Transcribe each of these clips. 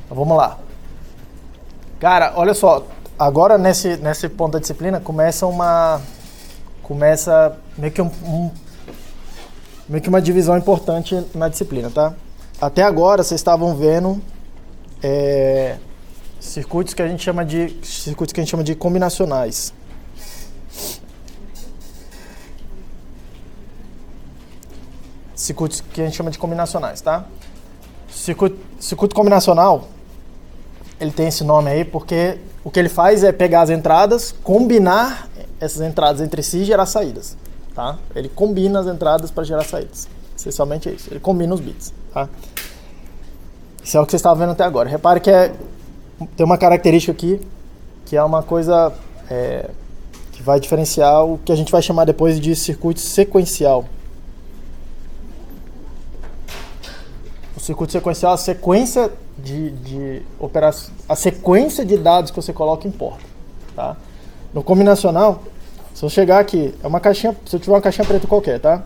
Então, vamos lá. Cara, olha só. Agora, nesse ponto da disciplina, começa meio que uma divisão importante na disciplina, tá? Até agora, vocês estavam vendo circuitos que a gente chama de combinacionais. Circuitos que a gente chama de combinacionais, tá? Circuito combinacional, ele tem esse nome aí porque o que ele faz é pegar as entradas, combinar essas entradas entre si e gerar saídas, tá? Ele combina as entradas para gerar saídas. Essencialmente é isso. Ele combina os bits, tá? Isso é o que vocês estavam vendo até agora. Repare que tem uma característica aqui que é uma coisa que vai diferenciar o que a gente vai chamar depois de circuito sequencial. O circuito sequencial, a sequência de operações, a sequência de dados que você coloca importa, tá? No combinacional, se eu chegar aqui, é uma caixinha, se eu tiver uma caixinha preta qualquer, tá?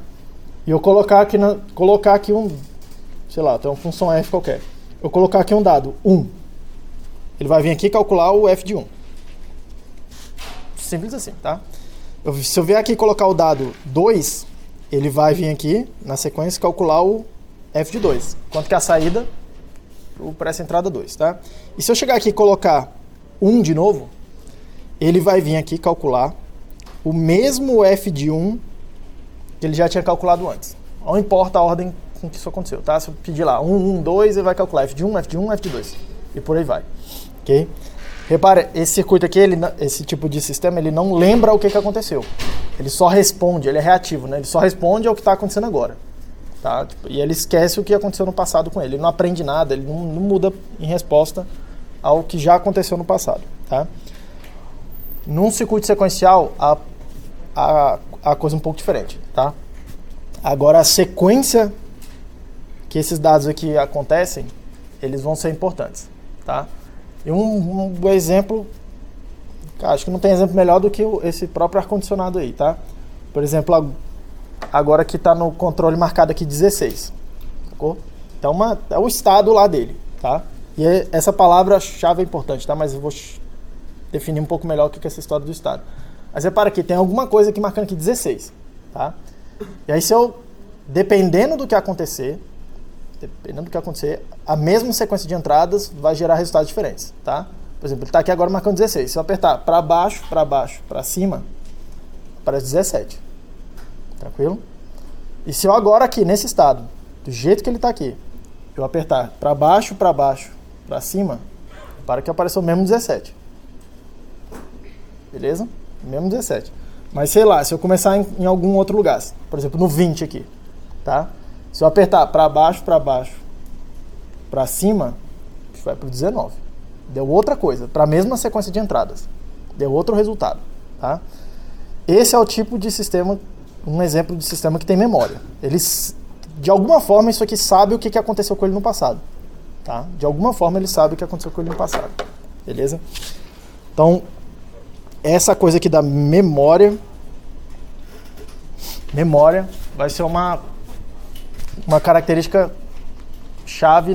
E eu colocar aqui sei lá, tem uma função f qualquer. Eu colocar aqui um dado 1. Ele vai vir aqui calcular o f de 1. Simples assim, tá? Se eu vier aqui colocar o dado 2, ele vai vir aqui na sequência calcular o f de 2. Quanto que é a saída para essa entrada 2, tá? E se eu chegar aqui e colocar 1 de novo, ele vai vir aqui calcular o mesmo f de 1 que ele já tinha calculado antes. Não importa a ordem com que isso aconteceu, tá? Se eu pedir lá 1, 1, 2, ele vai calcular f de 1, f de 1, f de 2. E por aí vai. Ok? Repara, esse circuito aqui, esse tipo de sistema, ele não lembra o que aconteceu. Ele só responde, ele é reativo, né? Ele só responde ao que está acontecendo agora. Tá? E ele esquece o que aconteceu no passado com ele. Ele não aprende nada, ele não muda em resposta ao que já aconteceu no passado. Tá? Num circuito sequencial, a coisa é um pouco diferente. Tá? Agora, a sequência que esses dados aqui acontecem, eles vão ser importantes. Tá? E um exemplo, cara, acho que não tem exemplo melhor do que esse próprio ar-condicionado aí. Tá? Por exemplo, agora que está no controle marcado aqui 16, sacou? Então é o estado lá dele, tá? E essa palavra-chave é importante, tá? Mas eu vou definir um pouco melhor o que é essa história do estado. Mas repara aqui, tem alguma coisa aqui marcando aqui 16, tá? E aí dependendo do que acontecer, a mesma sequência de entradas vai gerar resultados diferentes, tá? Por exemplo, ele está aqui agora marcando 16. Se eu apertar para baixo, para cima, aparece 17. Tranquilo? E se eu agora aqui, nesse estado, do jeito que ele está aqui, eu apertar para baixo, para cima, para que apareça o mesmo 17. Beleza? O mesmo 17. Mas sei lá, se eu começar em algum outro lugar, por exemplo, no 20 aqui, tá? Se eu apertar para baixo, para cima, vai para o 19. Deu outra coisa, para a mesma sequência de entradas. Deu outro resultado, tá? Esse é o tipo de sistema, um exemplo de sistema que tem memória. Eles, de alguma forma, isso aqui sabe o que aconteceu com ele no passado. Tá? De alguma forma, ele sabe o que aconteceu com ele no passado. Beleza? Então, essa coisa aqui da memória vai ser uma característica chave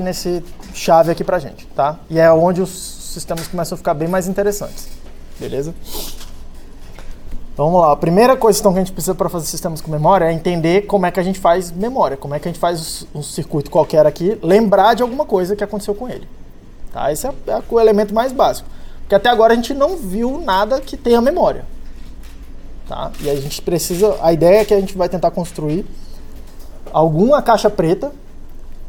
aqui pra gente. Tá? E é onde os sistemas começam a ficar bem mais interessantes. Beleza? Então vamos lá, a primeira coisa então, que a gente precisa para fazer sistemas com memória é entender como é que a gente faz memória, como é que a gente faz um circuito qualquer aqui, lembrar de alguma coisa que aconteceu com ele. Tá? Esse é o elemento mais básico, porque até agora a gente não viu nada que tenha memória. Tá? E a gente precisa, a ideia é que a gente vai tentar construir alguma caixa preta,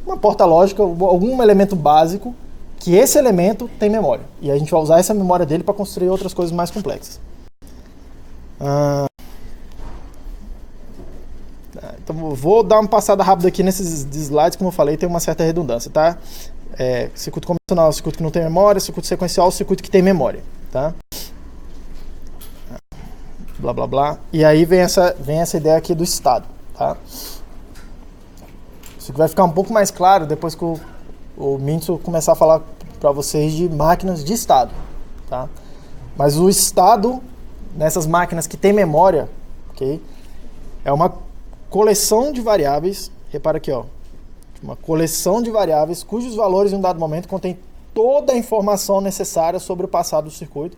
uma porta lógica, algum elemento básico, que esse elemento tem memória. E a gente vai usar essa memória dele para construir outras coisas mais complexas. Então vou dar uma passada rápida aqui nesses slides, como eu falei, tem uma certa redundância, tá? Circuito convencional, circuito que não tem memória, circuito sequencial, circuito que tem memória, tá? Blá blá blá. E aí vem essa ideia aqui do estado, tá? Isso vai ficar um pouco mais claro depois que o Mintsu começar a falar para vocês de máquinas de estado, tá? Mas o estado nessas máquinas que tem memória, ok? É uma coleção de variáveis, repara aqui, ó, uma coleção de variáveis cujos valores em um dado momento contém toda a informação necessária sobre o passado do circuito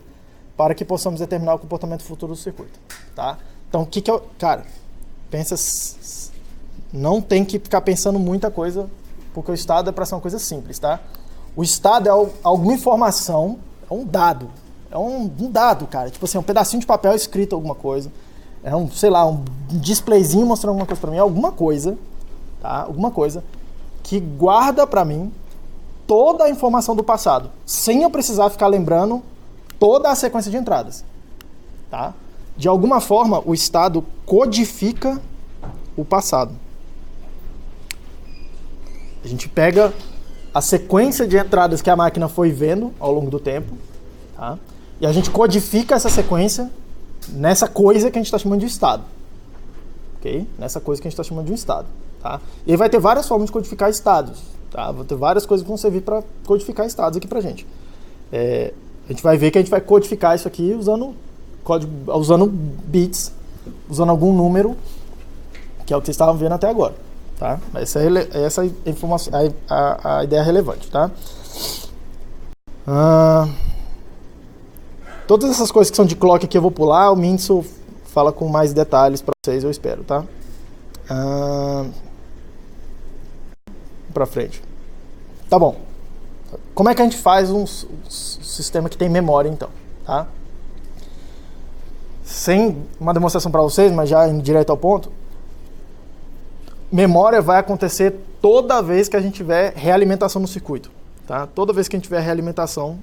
para que possamos determinar o comportamento futuro do circuito, tá? Então, o que eu... Cara, pensa... Não tem que ficar pensando muita coisa, porque o estado é para ser uma coisa simples, tá? O estado é alguma informação, é um dado. É um dado, cara. Tipo assim, um pedacinho de papel escrito alguma coisa. É um, sei lá, um displayzinho mostrando alguma coisa para mim. Alguma coisa, tá? Alguma coisa que guarda para mim toda a informação do passado, sem eu precisar ficar lembrando toda a sequência de entradas, tá? De alguma forma, o estado codifica o passado. A gente pega a sequência de entradas que a máquina foi vendo ao longo do tempo, tá? E a gente codifica essa sequência nessa coisa que a gente está chamando de estado. Ok? Nessa coisa que a gente está chamando de um estado. Tá? E aí vai ter várias formas de codificar estados. Tá? Vai ter várias coisas que vão servir para codificar estados aqui pra gente. A gente vai ver que a gente vai codificar isso aqui usando bits, usando algum número, que é o que vocês estavam vendo até agora. Tá? Essa é informação, a ideia relevante. Tá? Todas essas coisas que são de clock aqui eu vou pular, o Mintso fala com mais detalhes para vocês, eu espero, tá? Para frente. Tá bom. Como é que a gente faz um sistema que tem memória, então? Tá? Sem uma demonstração para vocês, mas já indo direto ao ponto. Memória vai acontecer toda vez que a gente tiver realimentação no circuito. Tá? Toda vez que a gente tiver realimentação,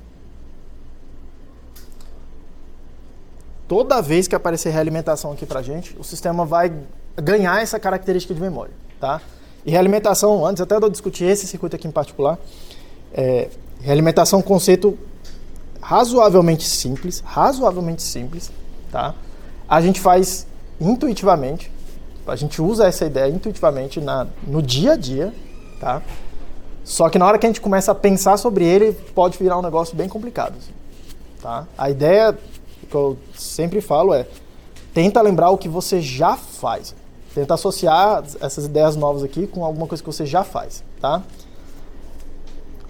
toda vez que aparecer realimentação aqui pra gente, o sistema vai ganhar essa característica de memória. Tá? E realimentação, antes até de eu discutir esse circuito aqui em particular, realimentação é um conceito razoavelmente simples, tá? A gente faz intuitivamente, a gente usa essa ideia intuitivamente no dia a dia, tá? Só que na hora que a gente começa a pensar sobre ele, pode virar um negócio bem complicado. Assim, tá? A ideia que eu sempre falo tenta lembrar o que você já faz. Tenta associar essas ideias novas aqui com alguma coisa que você já faz, tá?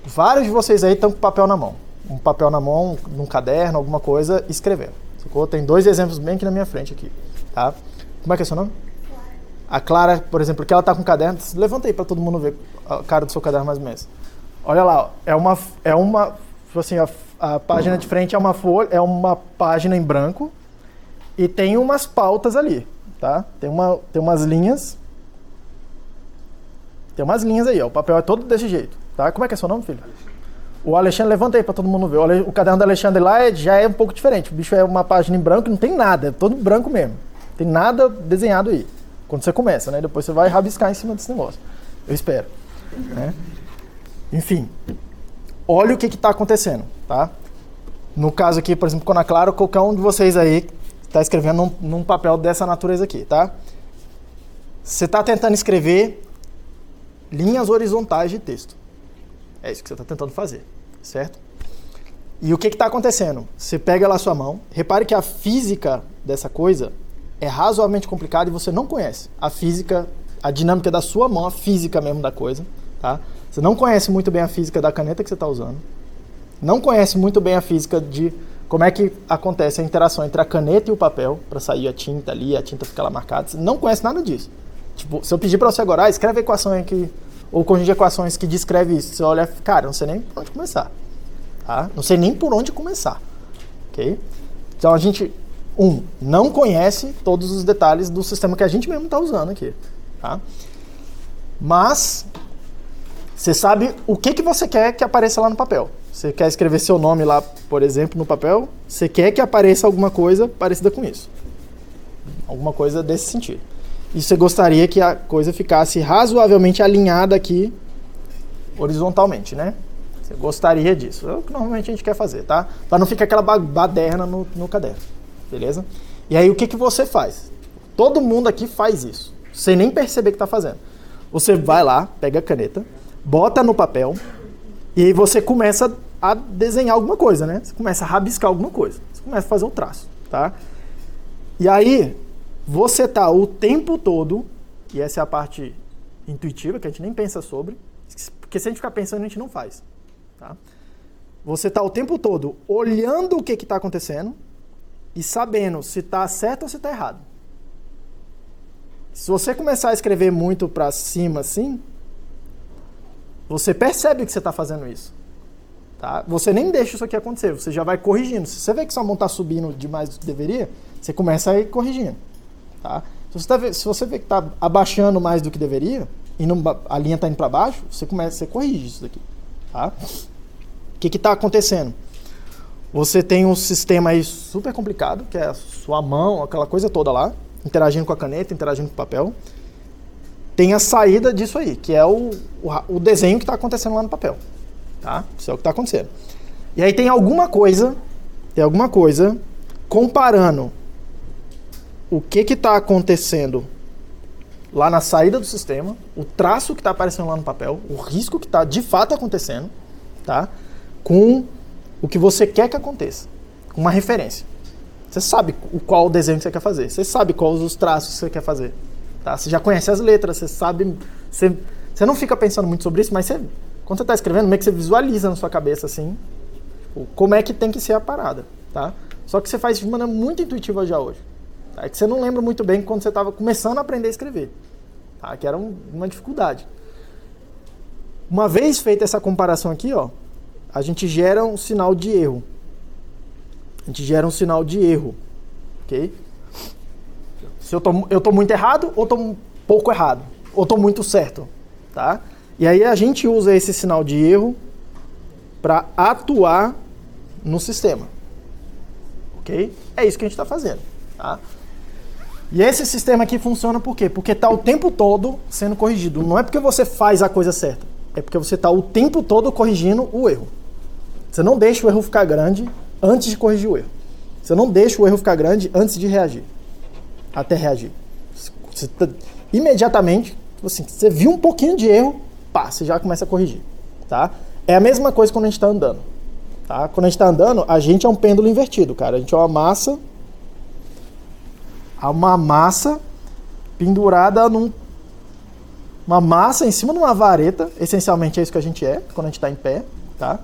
Vários de vocês aí estão com papel na mão. Um papel na mão, num caderno, alguma coisa, escrevendo. Sacou? Tem 2 exemplos bem aqui na minha frente aqui, tá? Como é que é seu nome? A Clara, por exemplo, que ela tá com um caderno. Levanta aí para todo mundo ver a cara do seu caderno mais ou menos. Olha lá, ó, tipo assim, a página de frente é uma folha, é uma página em branco e tem umas pautas ali, tá? Tem umas linhas. Tem umas linhas aí, ó. O papel é todo desse jeito, tá? Como é que é seu nome, filho? O Alexandre, levanta aí para todo mundo ver. O caderno do Alexandre lá já é um pouco diferente. O bicho é uma página em branco, não tem nada, é todo branco mesmo. Não tem nada desenhado aí. Quando você começa, né? Depois você vai rabiscar em cima desse negócio. Eu espero. Né? Enfim. Olha o que está acontecendo, tá? No caso aqui, por exemplo, com a Ana Clara, qualquer um de vocês aí está escrevendo num papel dessa natureza aqui, tá? Você está tentando escrever linhas horizontais de texto. É isso que você está tentando fazer, certo? E o que está acontecendo? Você pega lá a sua mão, repare que a física dessa coisa é razoavelmente complicada e você não conhece a física, a dinâmica da sua mão, a física mesmo da coisa, tá? Você não conhece muito bem a física da caneta que você está usando, não conhece muito bem a física de como é que acontece a interação entre a caneta e o papel para sair a tinta ali, a tinta fica lá marcada, você não conhece nada disso. Tipo, se eu pedir para você agora, escreve a equação aqui, ou conjunto de equações que descreve isso, você olha, cara, não sei nem por onde começar, tá? Não sei nem por onde começar, ok? Então a gente, não conhece todos os detalhes do sistema que a gente mesmo está usando aqui, tá? Mas você sabe o que você quer que apareça lá no papel. Você quer escrever seu nome lá, por exemplo, no papel, você quer que apareça alguma coisa parecida com isso. Alguma coisa desse sentido. E você gostaria que a coisa ficasse razoavelmente alinhada aqui horizontalmente, né? Você gostaria disso. É o que normalmente a gente quer fazer, tá? Para não ficar aquela baderna no caderno, beleza? E aí o que você faz? Todo mundo aqui faz isso, sem nem perceber que está fazendo. Você vai lá, pega a caneta, bota no papel e aí você começa a desenhar alguma coisa, né? Você começa a rabiscar alguma coisa. Você começa a fazer um traço, tá? E aí você tá o tempo todo, e essa é a parte intuitiva, que a gente nem pensa sobre, porque se a gente ficar pensando, a gente não faz. Tá? você está o tempo todo olhando o que está acontecendo e sabendo se está certo ou se está errado. Se você começar a escrever muito para cima assim, você percebe que você está fazendo isso. Tá? Você nem deixa isso aqui acontecer, você já vai corrigindo. Se você vê que sua mão está subindo demais do que deveria, você começa a ir corrigindo. Tá? Se você vê que está abaixando mais do que deveria, e a linha está indo para baixo, você corrige isso daqui. Tá? O que está acontecendo? Você tem um sistema aí super complicado, que é a sua mão, aquela coisa toda lá, interagindo com a caneta, interagindo com o papel. Tem a saída disso aí, que é o desenho que está acontecendo lá no papel. Tá? Isso é o que está acontecendo. E aí tem alguma coisa comparando o que está acontecendo lá na saída do sistema, o traço que está aparecendo lá no papel, o risco que está de fato acontecendo, tá? Com o que você quer que aconteça, com uma referência. Você sabe qual o desenho que você quer fazer, você sabe quais os traços que você quer fazer. Tá? Você já conhece as letras, você sabe... Você não fica pensando muito sobre isso, mas quando você está escrevendo, meio que você visualiza na sua cabeça, assim, como é que tem que ser a parada, tá? Só que você faz de maneira muito intuitiva já hoje. Tá? É que você não lembra muito bem quando você estava começando a aprender a escrever. Tá? Que era uma dificuldade. Uma vez feita essa comparação aqui, ó, a gente gera um sinal de erro. Ok? Se eu tô muito errado, ou tô um pouco errado, ou tô muito certo, tá? E aí a gente usa esse sinal de erro para atuar no sistema, ok? É isso que a gente está fazendo, tá? E esse sistema aqui funciona por quê? Porque está o tempo todo sendo corrigido. Não é porque você faz a coisa certa, é porque você está o tempo todo corrigindo o erro. Você não deixa o erro ficar grande antes de corrigir o erro. Você não deixa o erro ficar grande antes de reagir. Até reagir. Imediatamente, assim, você viu um pouquinho de erro, pá, você já começa a corrigir. Tá? É a mesma coisa quando a gente está andando. Tá? Quando a gente está andando, a gente é um pêndulo invertido, cara. A gente é uma massa pendurada uma massa em cima de uma vareta. Essencialmente é isso que a gente é quando a gente está em pé, tá?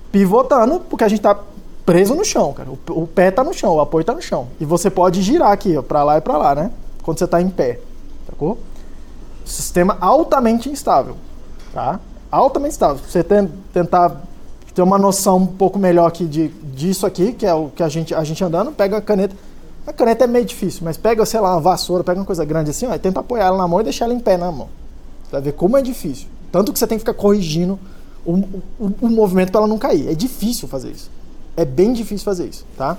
Pivotando, porque a gente está preso no chão, cara. O pé está no chão, o apoio está no chão. E você pode girar aqui, ó, para lá e para lá, né? Quando você está em pé, sacou? Sistema altamente instável, tá? Altamente instável. Você tentar ter uma noção um pouco melhor aqui disso aqui, que é o que a gente andando, pega a caneta. A caneta é meio difícil, mas pega, sei lá, uma vassoura, pega uma coisa grande assim, ó, e tenta apoiar ela na mão e deixar ela em pé na mão. Você vai ver como é difícil. Tanto que você tem que ficar corrigindo o movimento para ela não cair. É difícil fazer isso. É bem difícil fazer isso, tá?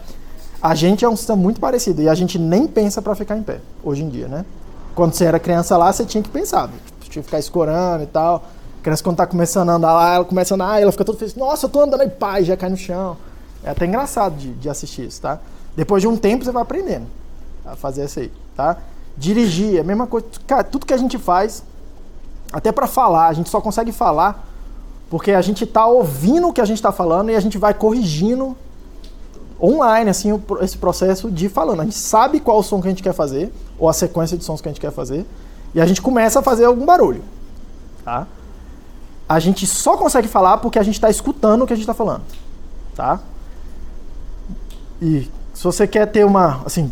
A gente é um sistema muito parecido e a gente nem pensa para ficar em pé, hoje em dia, né? Quando você era criança lá, você tinha que pensar. Você tinha que ficar escorando e tal. A criança, quando tá começando a andar lá, ela começa a andar, ela fica toda feliz. Nossa, eu tô andando aí, pai, já cai no chão. É até engraçado de assistir isso, tá? Depois de um tempo, você vai aprendendo a fazer isso aí, tá? Dirigir, é a mesma coisa. Cara, tudo que a gente faz, até para falar, a gente só consegue falar porque a gente tá ouvindo o que a gente tá falando e a gente vai corrigindo online, assim, esse processo de falando. A gente sabe qual o som que a gente quer fazer, ou a sequência de sons que a gente quer fazer, e a gente começa a fazer algum barulho, tá? A gente só consegue falar porque a gente está escutando o que a gente está falando, tá? E se você quer ter uma, assim,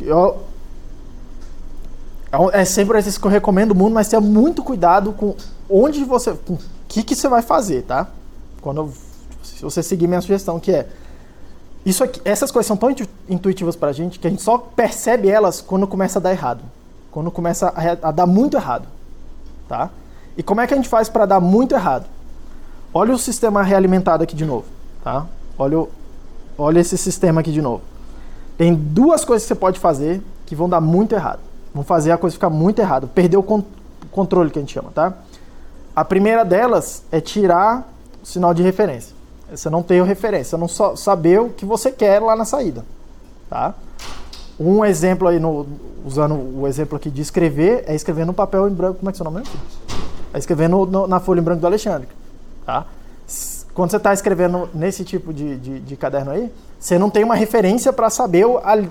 é sempre isso que eu recomendo o mundo, mas tenha muito cuidado com onde você, com o que você vai fazer, tá? Se você seguir minha sugestão, que é isso aqui, essas coisas são tão intuitivas pra gente que a gente só percebe elas quando começa a dar errado. Quando começa a dar muito errado, tá? E como é que a gente faz para dar muito errado? Olha o sistema realimentado aqui de novo, tá? Olha esse sistema aqui de novo. Tem duas coisas que você pode fazer que vão dar muito errado. Vão fazer a coisa ficar muito errada. Perder o controle, que a gente chama, tá? A primeira delas é tirar o sinal de referência. Você não ter referência, você não saber o que você quer lá na saída, tá? Um exemplo aí, usando o exemplo aqui de escrever, é escrever no papel em branco. Como é que é o seu nome? É escrever na folha em branco do Alexandre, tá? Quando você está escrevendo nesse tipo de caderno aí, você não tem uma referência para saber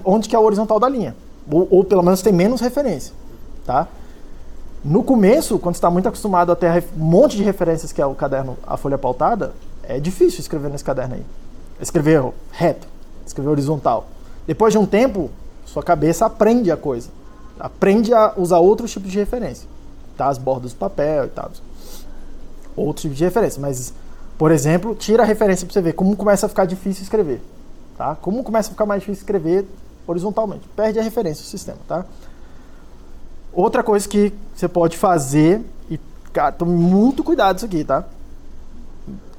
onde que é a horizontal da linha. Ou pelo menos tem menos referência, tá? No começo, quando você está muito acostumado a ter um monte de referências, que é o caderno, a folha pautada, É difícil escrever nesse caderno aí. Escrever reto, escrever horizontal. Depois de um tempo, sua cabeça aprende a coisa. Aprende a usar outros tipos de referência. Tá? As bordas do papel e tal. Outros tipos de referência. Mas, por exemplo, tira a referência para você ver como começa a ficar difícil escrever. Tá? Como começa a ficar mais difícil escrever horizontalmente. Perde a referência do sistema. Tá? Outra coisa que você pode fazer, e cara, tome muito cuidado isso aqui, tá?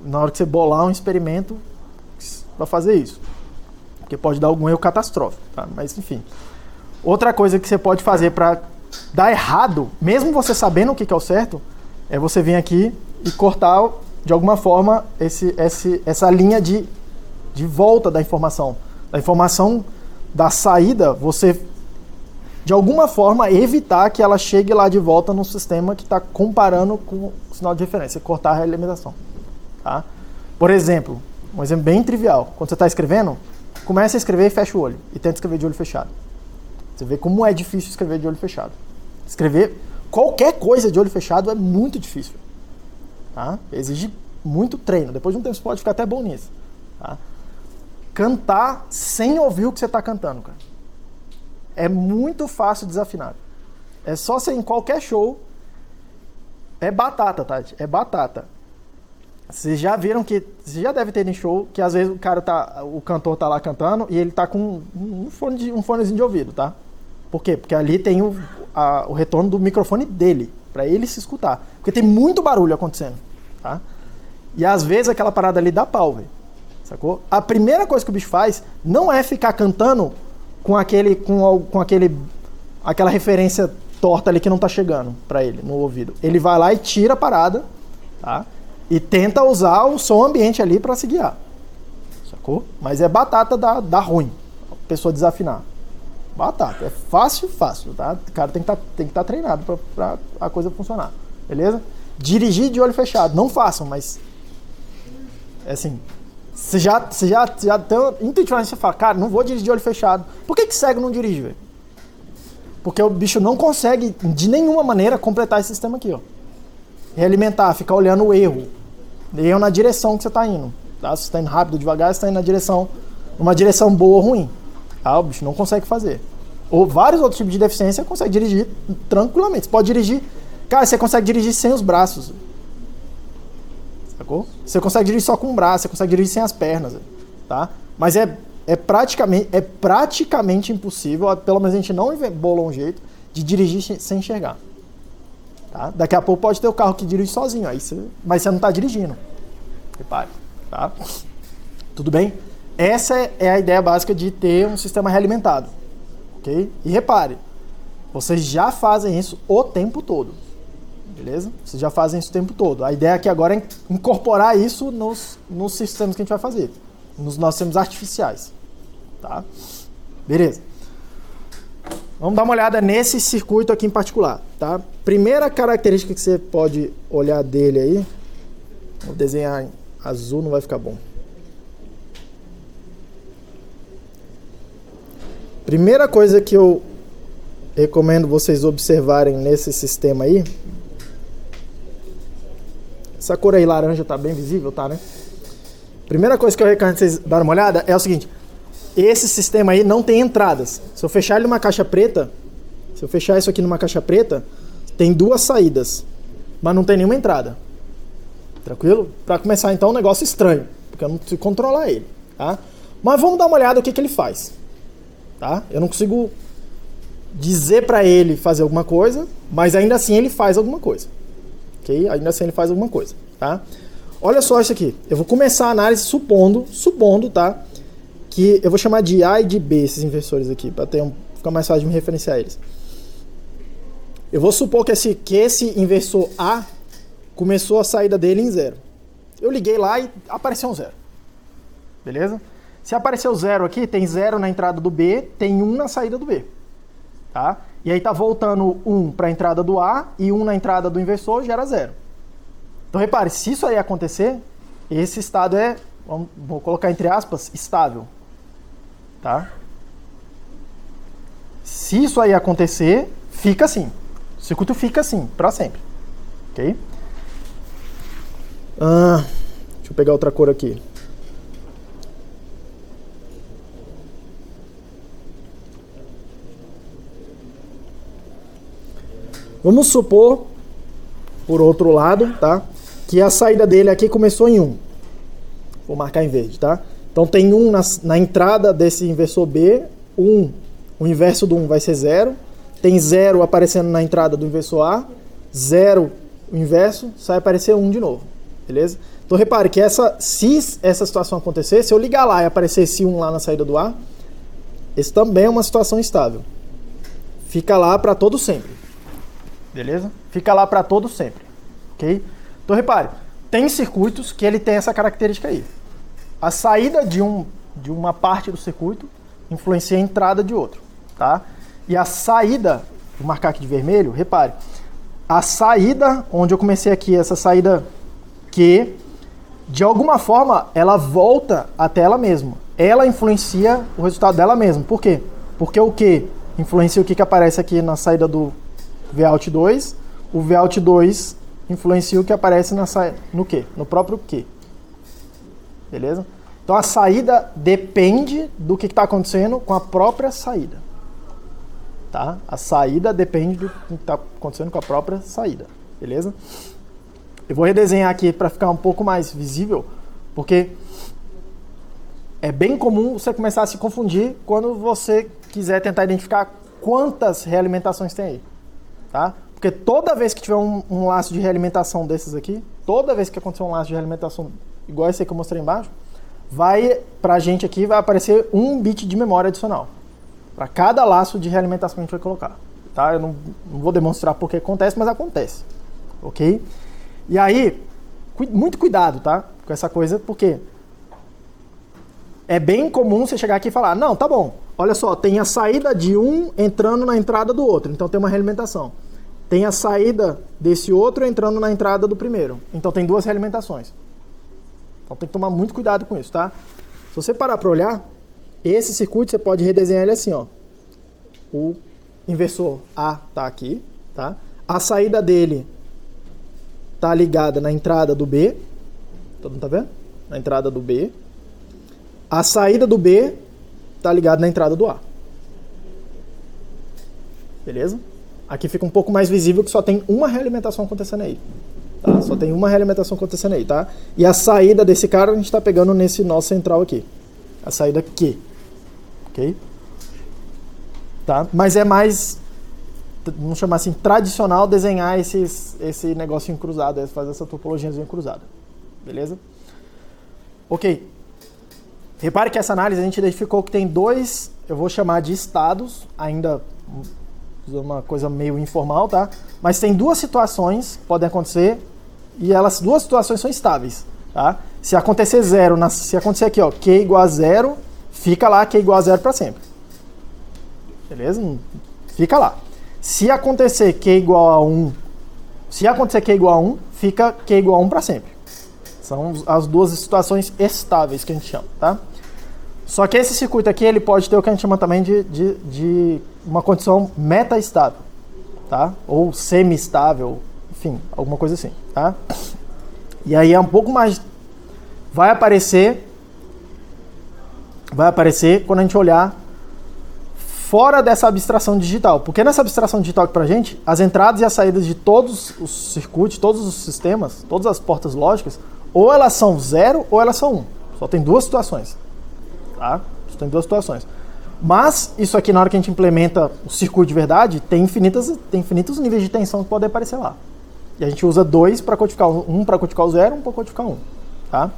Na hora que você bolar um experimento, para fazer isso. Porque pode dar algum erro catastrófico, tá? Mas enfim. Outra coisa que você pode fazer para dar errado, mesmo você sabendo o que é o certo, é você vir aqui e cortar de alguma forma essa linha de volta da informação. Da informação da saída, você de alguma forma evitar que ela chegue lá de volta no sistema que está comparando com o sinal de referência, cortar a realimentação. Tá? Por exemplo, um exemplo bem trivial. Quando você está escrevendo, começa a escrever e fecha o olho. E tenta escrever de olho fechado. Você vê como é difícil escrever de olho fechado. Escrever qualquer coisa de olho fechado é muito difícil. Tá? Exige muito treino. Depois de um tempo você pode ficar até bom nisso. Tá? Cantar sem ouvir o que você está cantando, cara. É muito fácil desafinar. É só ser em qualquer show. É batata, Tati. É batata. Vocês já viram que... Você já deve ter em show que às vezes o cantor tá lá cantando e ele tá com um fonezinho de ouvido, tá? Por quê? Porque ali tem o retorno do microfone dele, pra ele se escutar. Porque tem muito barulho acontecendo, tá? E às vezes aquela parada ali dá pau, velho. Sacou? A primeira coisa que o bicho faz não é ficar cantando com aquela referência torta ali que não tá chegando pra ele no ouvido. Ele vai lá e tira a parada, tá? E tenta usar o som ambiente ali pra se guiar. Sacou? Mas é batata dá ruim. A pessoa desafinar. Batata. É fácil, tá? O cara tem que estar treinado pra a coisa funcionar. Beleza? Dirigir de olho fechado. Não façam, mas... É assim... Você já tem, intuitivamente você fala, cara, não vou dirigir de olho fechado. Por que cego não dirige, velho? Porque o bicho não consegue, de nenhuma maneira, completar esse sistema aqui, ó. Realimentar, ficar olhando o erro. Erro na direção que você está indo. Tá? Se você está indo rápido, devagar, você está indo numa direção boa ou ruim. Tá? O bicho não consegue fazer. Ou vários outros tipos de deficiência consegue dirigir tranquilamente. Você pode dirigir... Cara, você consegue dirigir sem os braços. Sacou? Você consegue dirigir só com o braço, você consegue dirigir sem as pernas. Tá? Mas é praticamente impossível, pelo menos a gente não bolou um jeito, de dirigir sem enxergar. Tá? Daqui a pouco pode ter o carro que dirige sozinho, mas você não está dirigindo. Repare. Tá? Tudo bem? Essa é a ideia básica de ter um sistema realimentado. Okay? E repare, vocês já fazem isso o tempo todo. Beleza? Vocês já fazem isso o tempo todo. A ideia aqui agora é incorporar isso nos sistemas que a gente vai fazer. Nos nossos sistemas artificiais. Tá? Beleza. Vamos dar uma olhada nesse circuito aqui em particular. Tá? Primeira característica que você pode olhar dele aí. Vou desenhar em azul, não vai ficar bom. Primeira coisa que eu recomendo vocês observarem nesse sistema aí. Essa cor aí laranja tá bem visível, tá, né? Primeira coisa que eu recomendo vocês darem uma olhada é o seguinte. Esse sistema aí não tem entradas. Se eu fechar ele numa caixa preta, se eu fechar isso aqui numa caixa preta, tem duas saídas, mas não tem nenhuma entrada. Tranquilo? Para começar então, um negócio estranho, porque eu não consigo controlar ele, tá? Mas vamos dar uma olhada no que ele faz, tá? Eu não consigo dizer para ele fazer alguma coisa, mas ainda assim ele faz alguma coisa, ok? Ainda assim ele faz alguma coisa, tá? Olha só isso aqui. Eu vou começar a análise supondo, tá? Que eu vou chamar de A e de B esses inversores aqui, para ficar mais fácil de me referenciar eles. Eu vou supor que esse inversor A começou a saída dele em 0. Eu liguei lá e apareceu um 0. Beleza? Se apareceu 0 aqui, tem 0 na entrada do B, tem 1 na saída do B. Tá? E aí tá voltando 1 para a entrada do A e 1 na entrada do inversor, gera 0. Então repare, se isso aí acontecer, esse estado é, vou colocar entre aspas, estável. Tá? Se isso aí acontecer, fica assim. O circuito fica assim, para sempre. Ok? Deixa Deixa eu pegar outra cor aqui. Vamos supor, por outro lado, tá? Que a saída dele aqui começou em 1. Vou marcar em verde, tá? Então tem 1 na entrada desse inversor B, 1, o inverso do 1 vai ser 0. Tem 0 aparecendo na entrada do inversor A, 0 o inverso, vai aparecer 1 de novo, beleza? Então repare que se essa situação acontecer, se eu ligar lá e aparecer esse 1 lá na saída do A, esse também é uma situação estável. Fica lá para todo sempre. Beleza? Fica lá para todo sempre, ok? Então repare, tem circuitos que ele tem essa característica aí. A saída de uma parte do circuito influencia a entrada de outro, tá? E a saída, vou marcar aqui de vermelho, repare, a saída, onde eu comecei aqui, essa saída Q, de alguma forma, ela volta até ela mesma. Ela influencia o resultado dela mesma. Por quê? Porque o Q influencia o que aparece aqui na saída do Vout2, o Vout2 influencia o que aparece no Q, no próprio Q. Beleza? Então a saída depende do que está acontecendo com a própria saída. Tá? A saída depende do que está acontecendo com a própria saída. Beleza? Eu vou redesenhar aqui para ficar um pouco mais visível, porque é bem comum você começar a se confundir quando você quiser tentar identificar quantas realimentações tem aí. Tá? Porque toda vez que tiver um laço de realimentação desses aqui, toda vez que acontecer um laço de realimentação igual esse que eu mostrei embaixo, pra gente aqui vai aparecer 1 bit de memória adicional. Para cada laço de realimentação que a gente vai colocar. Tá? Eu não vou demonstrar porque acontece, mas acontece. Ok? E aí, muito cuidado, tá? Com essa coisa, porque é bem comum você chegar aqui e falar, não, tá bom, olha só, tem a saída de um entrando na entrada do outro, então tem uma realimentação. Tem a saída desse outro entrando na entrada do primeiro, então tem 2 realimentações. Então tem que tomar muito cuidado com isso, tá? Se você parar para olhar, esse circuito você pode redesenhar ele assim, ó. O inversor A tá aqui, tá? A saída dele tá ligada na entrada do B. Todo mundo tá vendo? Na entrada do B. A saída do B tá ligada na entrada do A. Beleza? Aqui fica um pouco mais visível que só tem uma realimentação acontecendo aí. Tá? Só tem uma realimentação acontecendo aí, tá? E a saída desse cara a gente tá pegando nesse nó central aqui. A saída Q. Ok? Tá? Mas é mais, vamos chamar assim, tradicional desenhar esse negocinho cruzado, fazer essa topologiazinha cruzada. Beleza? Ok. Repare que essa análise a gente identificou que tem 2, eu vou chamar de estados, ainda uma coisa meio informal, tá? Mas tem 2 situações que podem acontecer e elas 2 situações são estáveis, tá? Se acontecer 0, se acontecer aqui, ó, Q igual a 0, fica lá Q igual a 0 para sempre. Beleza? Fica lá. Se acontecer Q igual a 1, fica Q igual a 1 para sempre. São as 2 situações estáveis que a gente chama, tá? Só que esse circuito aqui, ele pode ter o que a gente chama também de uma condição meta-estável, tá? Ou semi-estável, enfim, alguma coisa assim, tá? E aí é um pouco mais... Vai aparecer quando a gente olhar fora dessa abstração digital. Porque nessa abstração digital aqui pra gente, as entradas e as saídas de todos os circuitos, todos os sistemas, todas as portas lógicas, ou elas são 0 ou elas são 1. Só tem 2 situações. Tá? Só tem 2 situações. Mas isso aqui, na hora que a gente implementa o circuito de verdade, tem infinitos níveis de tensão que podem aparecer lá. E a gente usa 2 para codificar, um para codificar o 0, um para codificar 1. Tá?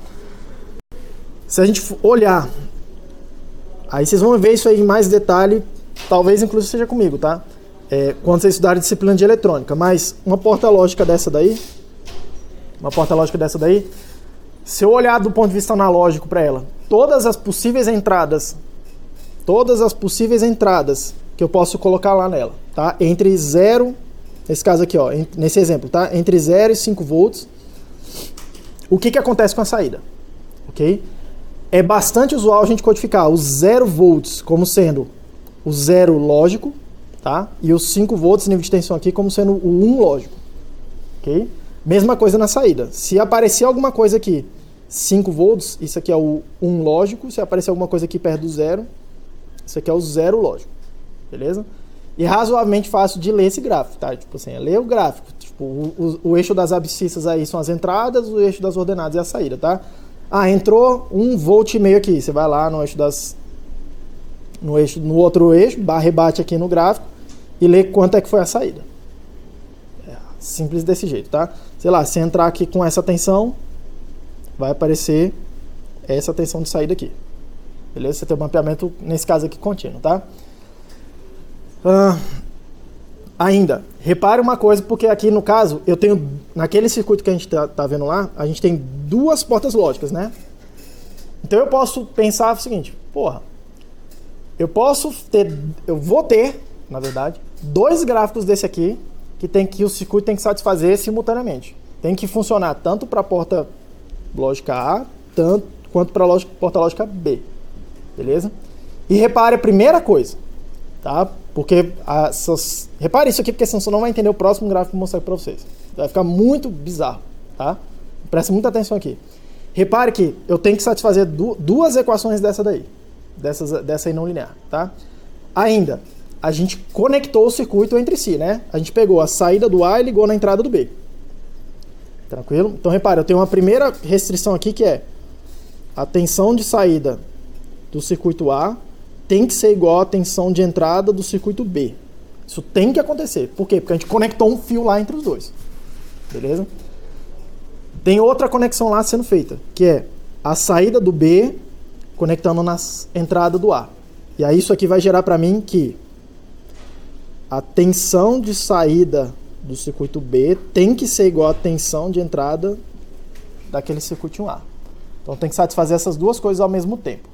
Se a gente olhar, aí vocês vão ver isso aí em mais detalhe, talvez inclusive seja comigo, tá? Quando vocês estudarem disciplina de eletrônica, mas uma porta lógica dessa daí, se eu olhar do ponto de vista analógico para ela, todas as possíveis entradas que eu posso colocar lá nela, tá? Entre 0, nesse caso aqui, ó, nesse exemplo, tá? Entre 0 e 5 volts, o que acontece com a saída? Ok? É bastante usual a gente codificar os 0 volts como sendo o 0 lógico, tá? E os 5 volts nível de tensão aqui como sendo o 1 lógico. Ok? Mesma coisa na saída. Se aparecer alguma coisa aqui 5 volts, isso aqui é o 1 lógico. Se aparecer alguma coisa aqui perto do 0, isso aqui é o 0 lógico, beleza? E é razoavelmente fácil de ler esse gráfico, tá? Tipo assim, é ler o gráfico. Tipo, o eixo das abscissas aí são as entradas, o eixo das ordenadas é a saída, tá? Ah, entrou 1,5 volt aqui. Você vai lá no eixo das... No outro eixo, rebate aqui no gráfico e lê quanto é que foi a saída. É simples desse jeito, tá? Sei lá, se entrar aqui com essa tensão, vai aparecer essa tensão de saída aqui. Beleza? Você tem um mapeamento, nesse caso aqui, contínuo, tá? Ainda, repare uma coisa, porque aqui no caso, eu tenho, naquele circuito que a gente tá vendo lá, a gente tem 2 portas lógicas, né? Então eu posso pensar o seguinte, porra, eu vou ter, na verdade, 2 gráficos desse aqui, que o circuito tem que satisfazer simultaneamente. Tem que funcionar tanto para a porta lógica A, quanto para a porta lógica B. Beleza? E repare a primeira coisa, tá? Porque repare isso aqui, porque senão você não vai entender o próximo gráfico que eu vou mostrar para vocês. Vai ficar muito bizarro, tá? Preste muita atenção aqui. Repare que eu tenho que satisfazer 2 equações dessa daí. Dessa aí não linear, tá? Ainda, a gente conectou o circuito entre si, né? A gente pegou a saída do A e ligou na entrada do B. Tranquilo? Então, repare, eu tenho uma primeira restrição aqui que é a tensão de saída do circuito A tem que ser igual à tensão de entrada do circuito B. Isso tem que acontecer. Por quê? Porque a gente conectou um fio lá entre os dois. Beleza? Tem outra conexão lá sendo feita, que é a saída do B conectando na entrada do A. E aí isso aqui vai gerar para mim que a tensão de saída do circuito B tem que ser igual à tensão de entrada daquele circuito A. Então tem que satisfazer essas 2 coisas ao mesmo tempo.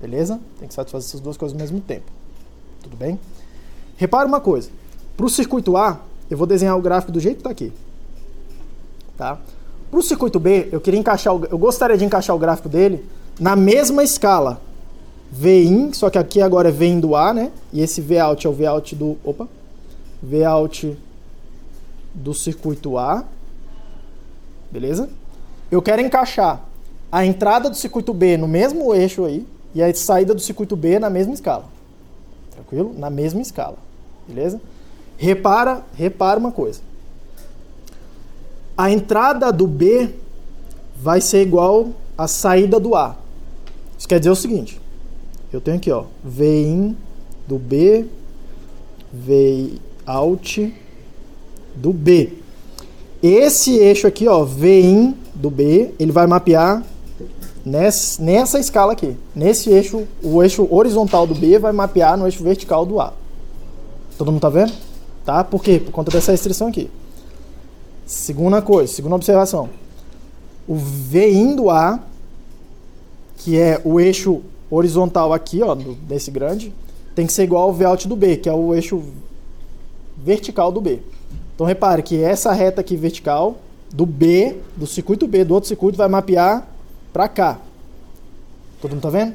Beleza? Tem que satisfazer essas 2 coisas ao mesmo tempo. Tudo bem? Repare uma coisa. Para o circuito A, eu vou desenhar o gráfico do jeito que está aqui. Tá? Para o circuito B, eu gostaria de encaixar o gráfico dele na mesma escala. Vin, só que aqui agora é Vin do A, né? E esse Vout é o Vout do... Vout do circuito A. Beleza? Eu quero encaixar a entrada do circuito B no mesmo eixo aí e a saída do circuito B na mesma escala. Tranquilo? Na mesma escala. Beleza? Repara uma coisa. A entrada do B vai ser igual à saída do A. Isso quer dizer o seguinte. Eu tenho aqui, ó, Vin do B, Vout do B. Esse eixo aqui, ó, Vin do B, ele vai mapear nessa escala aqui. Nesse eixo, o eixo horizontal do B vai mapear no eixo vertical do A. Todo mundo tá vendo? Tá? Por quê? Por conta dessa restrição aqui. Segunda observação. O Vin do A, que é o eixo horizontal aqui, ó, desse grande, tem que ser igual ao Vout do B, que é o eixo vertical do B. Então repare que essa reta aqui vertical do B, do circuito B, do outro circuito, vai mapear para cá. Todo mundo tá vendo?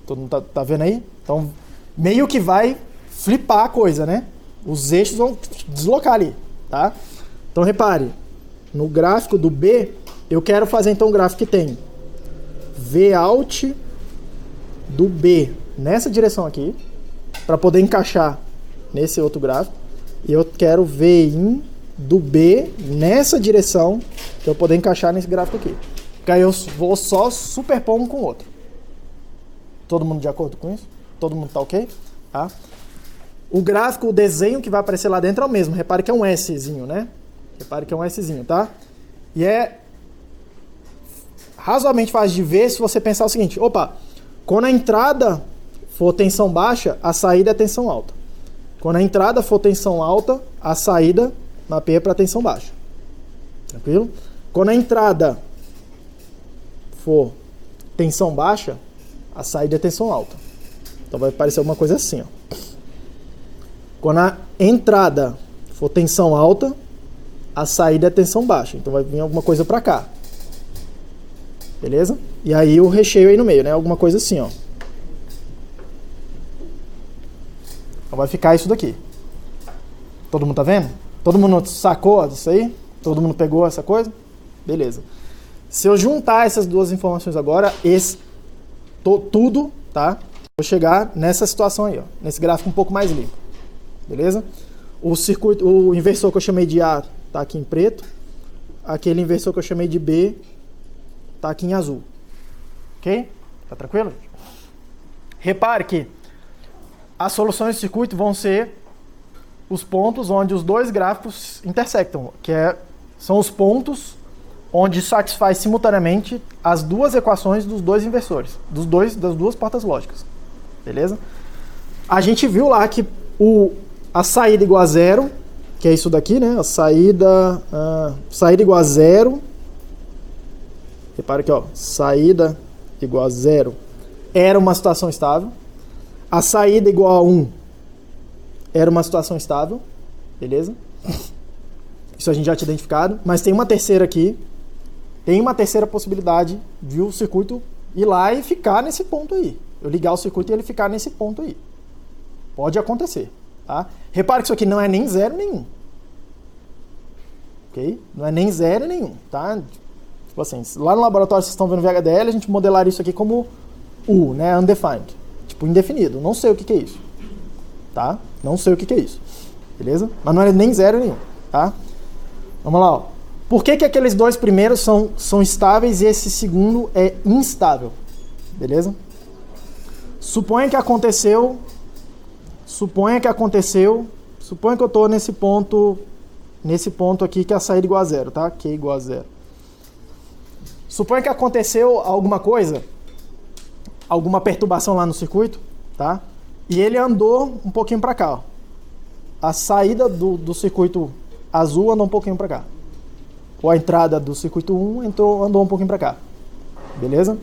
Todo mundo tá vendo aí? Então meio que vai flipar a coisa, né? Os eixos vão deslocar ali, tá? Então repare, no gráfico do B, eu quero fazer então um gráfico que tem Vout do B nessa direção aqui, para poder encaixar nesse outro gráfico. E eu quero Vin do B nessa direção, para eu poder encaixar nesse gráfico aqui. Porque aí eu vou só superpor um com o outro. Todo mundo de acordo com isso? Todo mundo tá ok? Tá? O gráfico, o desenho que vai aparecer lá dentro é o mesmo. Repare que é um Szinho, né? Repare que é um Szinho, tá? E é razoavelmente fácil de ver se você pensar o seguinte. Opa, quando a entrada for tensão baixa, a saída é tensão alta. Quando a entrada for tensão alta, a saída mapeia para tensão baixa. Tranquilo? Quando a entrada for tensão baixa, a saída é tensão alta. Então vai parecer alguma coisa assim, ó. Quando a entrada for tensão alta, a saída é tensão baixa. Então vai vir alguma coisa para cá. Beleza? E aí o recheio aí no meio, né? Alguma coisa assim, ó. Então vai ficar isso daqui. Todo mundo tá vendo? Todo mundo sacou disso aí? Todo mundo pegou essa coisa? Beleza. Se eu juntar essas duas informações agora, tudo, tá? Vou chegar nessa situação aí, ó, nesse gráfico um pouco mais limpo. Beleza? O inversor que eu chamei de A tá aqui em preto. Aquele inversor que eu chamei de B tá aqui em azul. Ok? Tá tranquilo? Repare que as soluções de circuito vão ser os pontos onde os dois gráficos intersectam, são os pontos onde satisfaz simultaneamente as duas equações dos dois inversores, das duas portas lógicas. Beleza? A gente viu lá que a saída igual a zero, que é isso daqui, né? A saída igual a zero. Repara aqui, ó. Saída igual a zero era uma situação estável. A saída igual a 1 era uma situação estável. Beleza? Isso a gente já tinha identificado. Mas tem uma terceira aqui. Tem uma terceira possibilidade de o circuito ir lá e ficar nesse ponto aí. Eu ligar o circuito e ele ficar nesse ponto aí. Pode acontecer. Tá? Repare que isso aqui não é nem 0 nem 1. Ok? Não é nem 0 nem 1. Tá? Tipo assim, lá no laboratório vocês estão vendo VHDL, a gente modelaria isso aqui como U, né? Undefined. Tipo, indefinido. Não sei o que é isso. Tá? Não sei o que é isso. Beleza? Mas não é nem 0 nem 1. Tá? Vamos lá, ó. Por que aqueles dois primeiros são estáveis e esse segundo é instável? Beleza? Suponha que eu estou nesse ponto aqui que é a saída igual a zero, tá? Q igual a zero. Suponha que aconteceu alguma coisa, alguma perturbação lá no circuito, tá? E ele andou um pouquinho para cá, ó. A saída do circuito azul andou um pouquinho para cá. Ou a entrada do circuito 1 andou um pouquinho para cá. Beleza?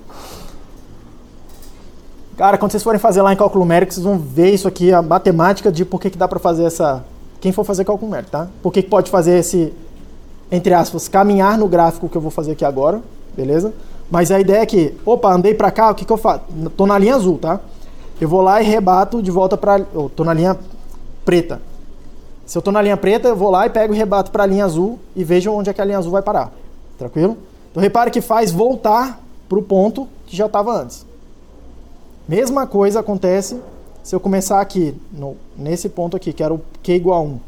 Cara, quando vocês forem fazer lá em cálculo numérico, vocês vão ver isso aqui, a matemática de por que dá para fazer essa... Quem for fazer cálculo numérico, tá? Por que pode fazer esse, entre aspas, caminhar no gráfico que eu vou fazer aqui agora, beleza? Mas a ideia é que, opa, andei para cá, o que eu faço? Tô na linha azul, tá? Eu vou lá e rebato de volta para... Eu tô na linha preta. Se eu tô na linha preta, eu vou lá e pego e rebato para a linha azul e vejo onde é que a linha azul vai parar. Tranquilo? Então repare que faz voltar para o ponto que já estava antes. Mesma coisa acontece se eu começar aqui, nesse ponto aqui, que era o Q igual a 1.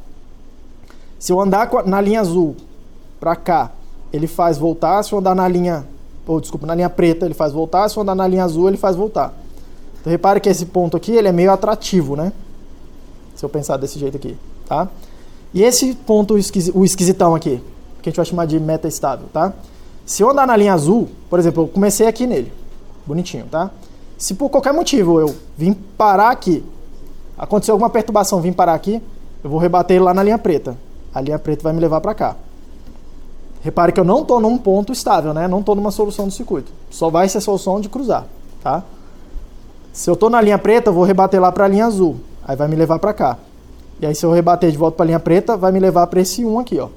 Se eu andar na linha azul para cá, ele faz voltar. Se eu andar na linha preta, ele faz voltar. Se eu andar na linha azul, ele faz voltar. Então repare que esse ponto aqui, ele é meio atrativo, né? Se eu pensar desse jeito aqui, tá? E esse ponto, o esquisitão aqui, que a gente vai chamar de meta estável, tá? Se eu andar na linha azul, por exemplo, eu comecei aqui nele, bonitinho, tá? Se por qualquer motivo eu vim parar aqui, aconteceu alguma perturbação, vim parar aqui, eu vou rebater ele lá na linha preta. A linha preta vai me levar para cá. Repare que eu não estou num ponto estável, né? Não estou numa solução do circuito. Só vai ser a solução de cruzar, tá? Se eu estou na linha preta, eu vou rebater lá para a linha azul. Aí vai me levar para cá. E aí se eu rebater de volta para a linha preta, vai me levar para esse 1 aqui, ó.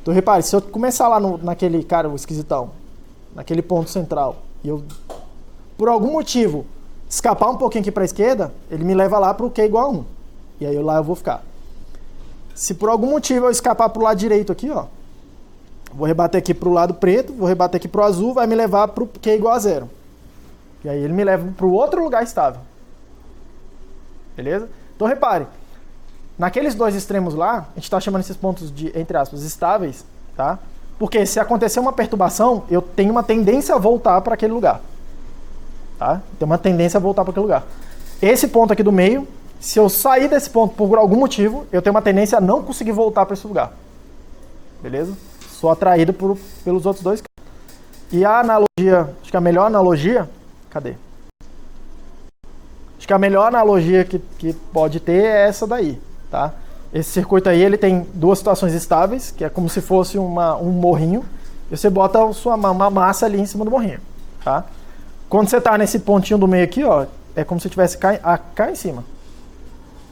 Então repare, se eu começar lá naquele, cara, o esquisitão, naquele ponto central, e eu, por algum motivo, escapar um pouquinho aqui para a esquerda, ele me leva lá para o Q igual a 1. E aí lá eu vou ficar. Se por algum motivo eu escapar para o lado direito aqui, ó, vou rebater aqui para o lado preto, vou rebater aqui para o azul, vai me levar para o Q igual a 0. E aí ele me leva para o outro lugar estável. Beleza? Então repare, naqueles dois extremos lá, a gente está chamando esses pontos de, entre aspas, estáveis, tá? Porque se acontecer uma perturbação, eu tenho uma tendência a voltar para aquele lugar. Tá? Tem uma tendência a voltar para aquele lugar. Esse ponto aqui do meio, se eu sair desse ponto por algum motivo, eu tenho uma tendência a não conseguir voltar para esse lugar. Beleza? Sou atraído pelos outros dois. E a analogia, acho que a melhor analogia... Cadê? Acho que a melhor analogia que pode ter é essa daí, tá? Esse circuito aí, ele tem duas situações estáveis, que é como se fosse um morrinho, e você bota uma massa ali em cima do morrinho, tá? Quando você está nesse pontinho do meio aqui, ó, é como se tivesse cá em cima,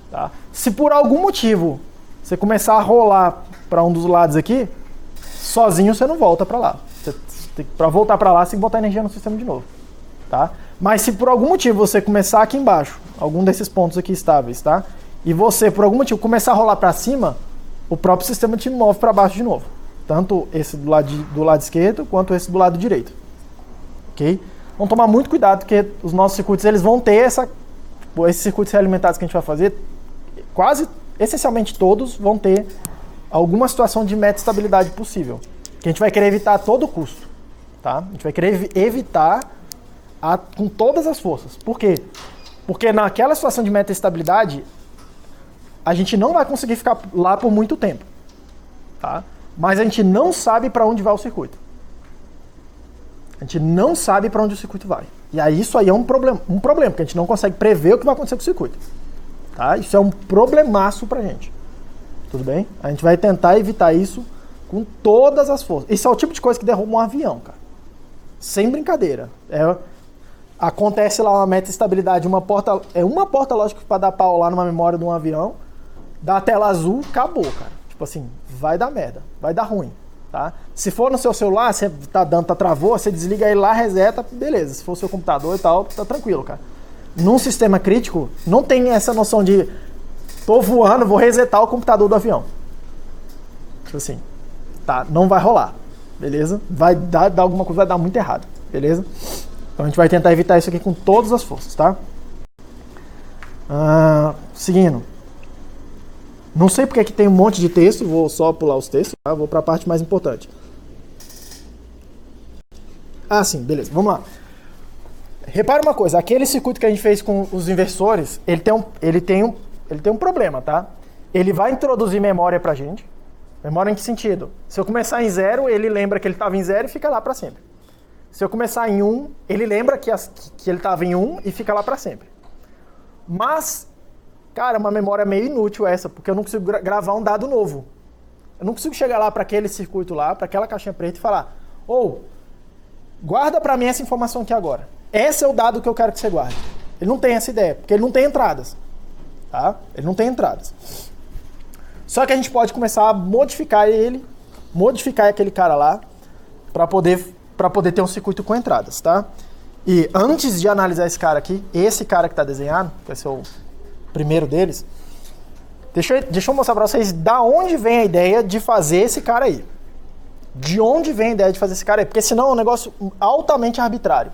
tá? Se por algum motivo você começar a rolar para um dos lados aqui, sozinho você não volta para lá. Para voltar para lá, você tem que botar energia no sistema de novo, tá? Mas se por algum motivo você começar aqui embaixo, algum desses pontos aqui estáveis, tá? E você, por algum motivo, começar a rolar para cima, o próprio sistema te move para baixo de novo, Tanto esse do lado esquerdo, quanto esse do lado direito. Ok? Vamos tomar muito cuidado, porque os nossos circuitos eles vão ter esses circuitos realimentados que a gente vai fazer, quase, essencialmente todos, vão ter alguma situação de meta-estabilidade possível. Que a gente vai querer evitar a todo custo. Tá? A gente vai querer evitar com todas as forças. Por quê? Porque naquela situação de meta-estabilidade, a gente não vai conseguir ficar lá por muito tempo. Tá? Mas a gente não sabe para onde vai o circuito. A gente não sabe para onde o circuito vai. E aí isso aí é um problema, porque a gente não consegue prever o que vai acontecer com o circuito. Tá? Isso é um problemaço pra gente. Tudo bem? A gente vai tentar evitar isso com todas as forças. Isso é o tipo de coisa que derruba um avião, cara. Sem brincadeira. Acontece lá uma meta-estabilidade, uma porta lógica para dar pau lá numa memória de um avião, dá a tela azul, acabou, cara. Tipo assim, vai dar merda, vai dar ruim. Tá? Se for no seu celular, você travou, você desliga ele lá, reseta, beleza. Se for o seu computador e tal, tá tranquilo, cara. Num sistema crítico, não tem essa noção de tô voando, vou resetar o computador do avião. Tipo assim, tá, não vai rolar, beleza? Vai dar alguma coisa, vai dar muito errado, beleza? Então a gente vai tentar evitar isso aqui com todas as forças, tá? Seguindo. Não sei porque que tem um monte de texto, vou só pular os textos, tá? Vou para a parte mais importante. Sim, beleza, vamos lá. Repara uma coisa, aquele circuito que a gente fez com os inversores, ele tem um problema, tá? Ele vai introduzir memória pra gente. Memória em que sentido? Se eu começar em 0, ele lembra que ele estava em 0 e fica lá para sempre. Se eu começar em 1, ele lembra que ele estava em 1 e fica lá para sempre. Mas, cara, é uma memória meio inútil essa, porque eu não consigo gravar um dado novo. Eu não consigo chegar lá para aquele circuito lá, para aquela caixinha preta e falar: guarda para mim essa informação aqui agora. Esse é o dado que eu quero que você guarde. Ele não tem essa ideia, porque ele não tem entradas. Tá? Ele não tem entradas. Só que a gente pode começar a modificar aquele cara lá, para poder ter um circuito com entradas, tá? E antes de analisar esse cara aqui, esse cara que está desenhado, que vai ser o primeiro deles, deixa eu mostrar para vocês da onde vem a ideia de fazer esse cara aí. De onde vem a ideia de fazer esse cara aí? Porque senão é um negócio altamente arbitrário.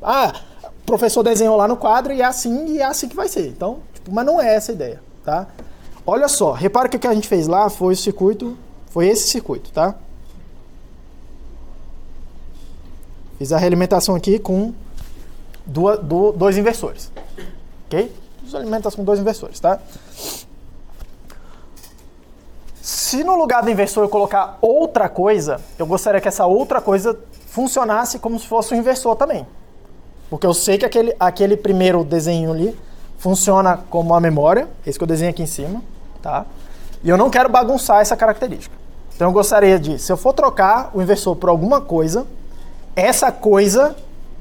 O professor desenhou lá no quadro e é assim que vai ser. Então, mas não é essa a ideia, tá? Olha só, repara que o que a gente fez lá foi esse circuito, tá? Fiz a realimentação aqui com dois inversores, ok? Fiz a realimentação com 2 inversores, tá? Se no lugar do inversor eu colocar outra coisa, eu gostaria que essa outra coisa funcionasse como se fosse um inversor também. Porque eu sei que aquele primeiro desenho ali funciona como uma memória, esse que eu desenho aqui em cima, tá? E eu não quero bagunçar essa característica. Então eu gostaria de, se eu for trocar o inversor por alguma coisa, essa coisa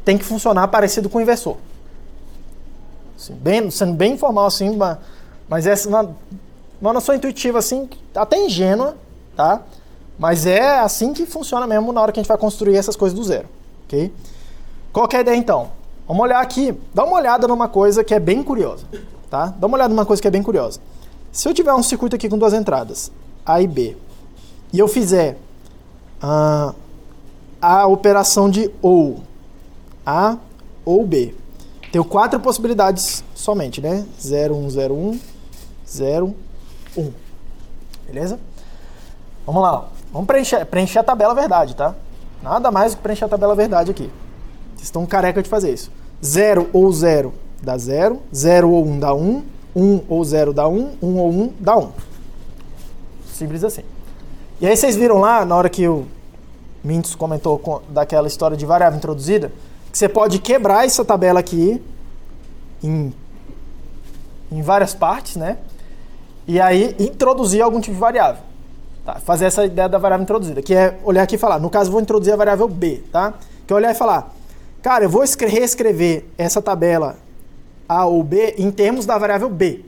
tem que funcionar parecido com o inversor. Assim, sendo bem informal assim, mas essa uma noção intuitiva assim, até ingênua, tá? Mas é assim que funciona mesmo na hora que a gente vai construir essas coisas do zero, ok? Qual que é a ideia então? Vamos olhar aqui, dá uma olhada numa coisa que é bem curiosa, tá? Dá uma olhada numa coisa que é bem curiosa. Se eu tiver um circuito aqui com 2 entradas, A e B, e eu fizer a operação de ou A ou B, tenho 4 possibilidades somente, né? 0, 1, 0, 1, 0, 1. Beleza? Vamos lá, ó. Vamos preencher a tabela verdade, tá? Nada mais do que preencher a tabela verdade aqui. Vocês estão careca de fazer isso. 0 ou 0 dá 0, 0 ou 1 dá 1, 1 ou 0 dá 1, 1 ou 1 dá 1. Simples assim. E aí vocês viram lá, na hora que o Mintz comentou daquela história de variável introduzida, que você pode quebrar essa tabela aqui em várias partes, né? E aí introduzir algum tipo de variável. Tá? Fazer essa ideia da variável introduzida, que é olhar aqui e falar, no caso eu vou introduzir a variável B, tá? Que é olhar e falar, cara, eu vou reescrever essa tabela A ou B em termos da variável B.